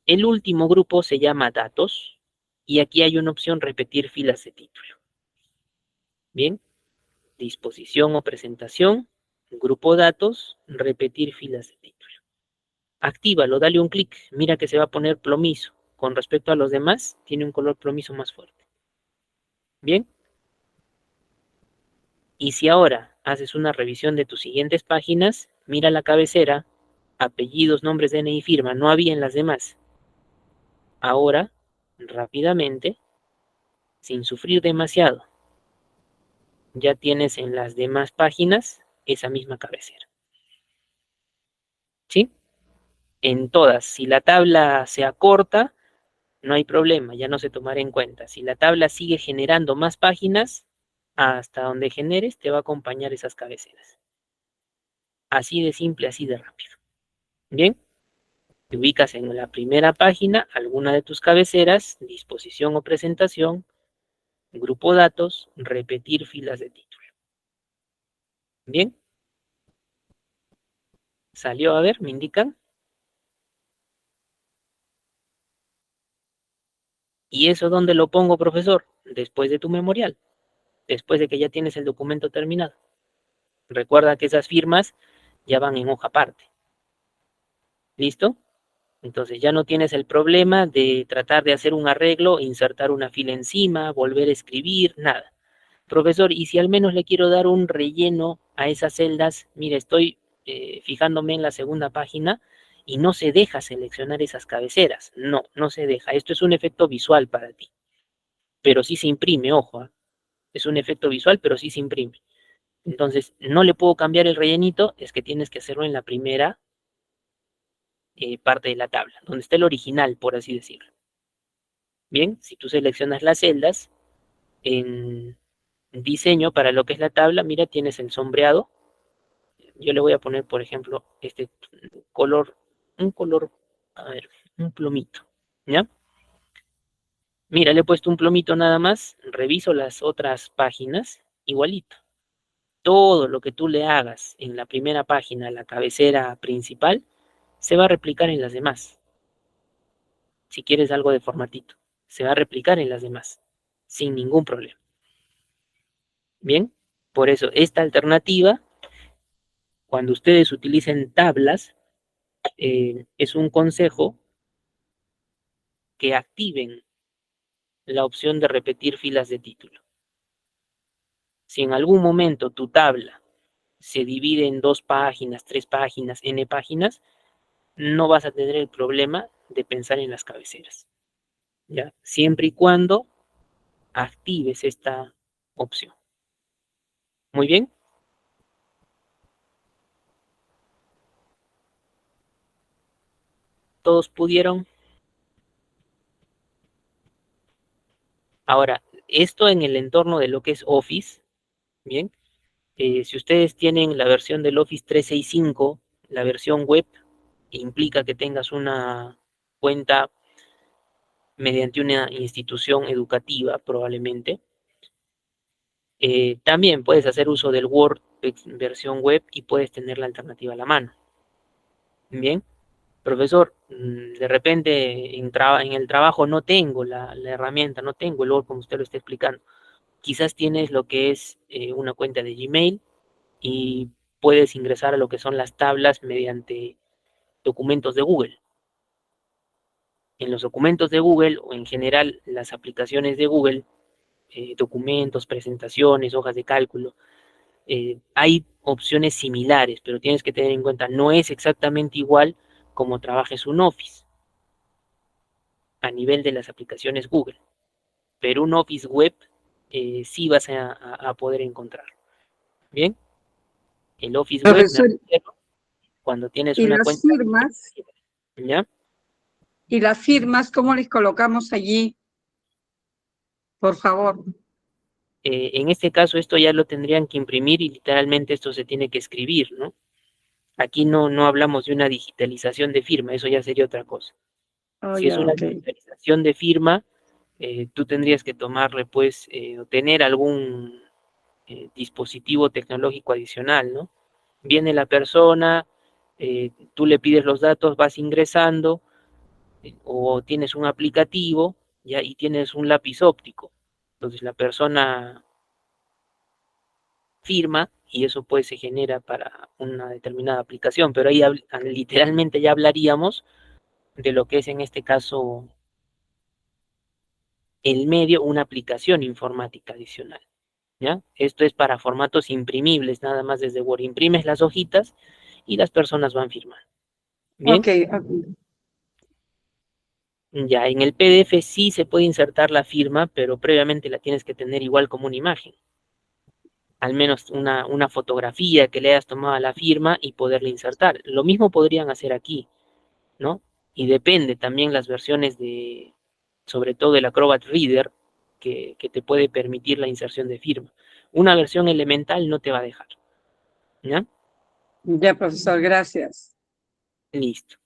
El último grupo se llama datos y aquí hay una opción repetir filas de título. Bien, disposición o presentación, grupo datos, repetir filas de título. Actívalo, dale un clic, mira que se va a poner plomizo. Con respecto a los demás, tiene un color plomizo más fuerte. Bien. Y si ahora haces una revisión de tus siguientes páginas, mira la cabecera, apellidos, nombres, DNI y firma, no había en las demás. Ahora, rápidamente, sin sufrir demasiado, ya tienes en las demás páginas esa misma cabecera. ¿Sí? En todas, si la tabla se acorta, no hay problema, ya no se tomará en cuenta. Si la tabla sigue generando más páginas, hasta donde generes te va a acompañar esas cabeceras. Así de simple, así de rápido. Bien, te ubicas en la primera página, alguna de tus cabeceras, disposición o presentación, grupo datos, repetir filas de título. Bien, salió, a ver, me indican. ¿Y eso dónde lo pongo, profesor? Después de tu memorial, después de que ya tienes el documento terminado. Recuerda que esas firmas ya van en hoja aparte. ¿Listo? Entonces ya no tienes el problema de tratar de hacer un arreglo, insertar una fila encima, volver a escribir, nada. Profesor, y si al menos le quiero dar un relleno a esas celdas, mire, estoy fijándome en la segunda página y no se deja seleccionar esas cabeceras. No, no se deja. Esto es un efecto visual para ti. Pero sí se imprime, ojo. Es un efecto visual, pero sí se imprime. Entonces, no le puedo cambiar el rellenito, es que tienes que hacerlo en la primera parte de la tabla, donde está el original, por así decirlo. Bien, si tú seleccionas las celdas, en diseño para lo que es la tabla, mira, tienes el sombreado. Yo le voy a poner, por ejemplo, este color, un color, a ver, un plomito, ¿ya? Mira, le he puesto un plomito nada más, reviso las otras páginas, igualito. Todo lo que tú le hagas en la primera página, la cabecera principal, se va a replicar en las demás. Si quieres algo de formatito, se va a replicar en las demás, sin ningún problema. Bien, por eso esta alternativa, cuando ustedes utilicen tablas, es un consejo que activen la opción de repetir filas de título. Si en algún momento tu tabla se divide en 2 páginas, 3 páginas, n páginas, no vas a tener el problema de pensar en las cabeceras, ¿ya? Siempre y cuando actives esta opción. Muy bien. ¿Todos pudieron? Ahora, esto en el entorno de lo que es Office, ¿bien? Si ustedes tienen la versión del Office 365, la versión web, implica que tengas una cuenta mediante una institución educativa, probablemente. También puedes hacer uso del Word versión web y puedes tener la alternativa a la mano. Bien, profesor, de repente en el trabajo no tengo la herramienta, no tengo el Word como usted lo está explicando. Quizás tienes lo que es una cuenta de Gmail y puedes ingresar a lo que son las tablas mediante documentos de Google. En los documentos de Google o en general las aplicaciones de Google, documentos, presentaciones, hojas de cálculo, hay opciones similares, pero tienes que tener en cuenta, no es exactamente igual como trabajes un Office a nivel de las aplicaciones Google, pero un Office web sí vas a poder encontrar. Bien, el Office web me Profesor, refiero cuando tienes ¿y una las cuenta, firmas? ¿ya? ¿Y las firmas cómo les colocamos allí? Por favor. En este caso esto ya lo tendrían que imprimir y literalmente esto se tiene que escribir, ¿no? Aquí no hablamos de una digitalización de firma, eso ya sería otra cosa. Oh, Si es ya, una ok. digitalización de firma, tú tendrías que tomarle, pues, o tener algún dispositivo tecnológico adicional, ¿no? Viene la persona, tú le pides los datos, vas ingresando, o tienes un aplicativo, ya, y tienes un lápiz óptico. Entonces la persona firma y eso pues se genera para una determinada aplicación, pero ahí literalmente ya hablaríamos de lo que es en este caso el medio, una aplicación informática adicional, ¿ya? Esto es para formatos imprimibles, nada más desde Word. Imprimes las hojitas y las personas van firmando. Bien, Ok, ok. ya en el PDF sí se puede insertar la firma, pero previamente la tienes que tener igual como una imagen. Al menos una fotografía que le hayas tomado a la firma y poderla insertar. Lo mismo podrían hacer aquí, ¿no? Y depende también las versiones de, sobre todo el Acrobat Reader, que te puede permitir la inserción de firma. Una versión elemental no te va a dejar, ¿ya? Ya, profesor, gracias. Listo.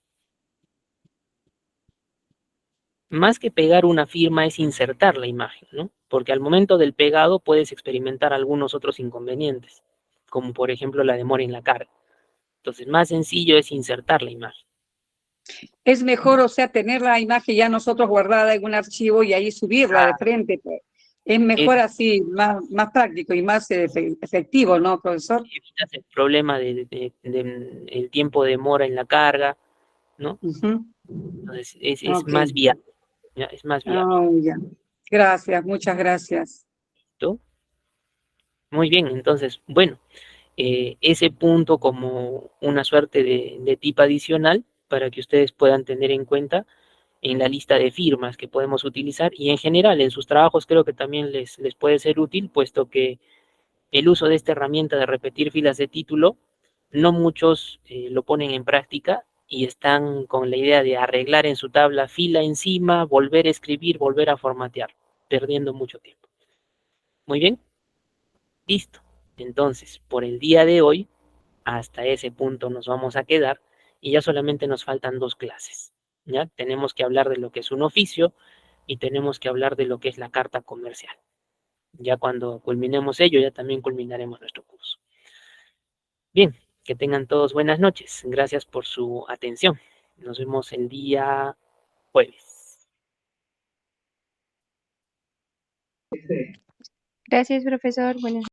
Más que pegar una firma es insertar la imagen, ¿no? Porque al momento del pegado puedes experimentar algunos otros inconvenientes, como por ejemplo la demora en la carga. Entonces, más sencillo es insertar la imagen. Es mejor, o sea, tener la imagen ya nosotros guardada en un archivo y ahí subirla de frente, pues. Es Es, mejor así, más práctico y más efectivo, ¿no, profesor? evitas el problema de el tiempo de demora en la carga, ¿no? Ujú. Entonces, es Ok. más viable, ¿ya? Es más viable. Oh, ya. Gracias, muchas gracias. ¿Listo? Muy bien, entonces, bueno, ese punto como una suerte de tip adicional para que ustedes puedan tener en cuenta en la lista de firmas que podemos utilizar y en general en sus trabajos creo que también les puede ser útil, puesto que el uso de esta herramienta de repetir filas de título, no muchos lo ponen en práctica y están con la idea de arreglar en su tabla fila encima, volver a escribir, volver a formatear, perdiendo mucho tiempo. Muy bien, listo. Entonces, por el día de hoy, hasta ese punto nos vamos a quedar y ya solamente nos faltan 2 clases. ¿Ya? Tenemos que hablar de lo que es un oficio y tenemos que hablar de lo que es la carta comercial. Ya cuando culminemos ello, ya también culminaremos nuestro curso. Bien, que tengan todos buenas noches. Gracias por su atención. Nos vemos el día jueves. Gracias, profesor. Buenas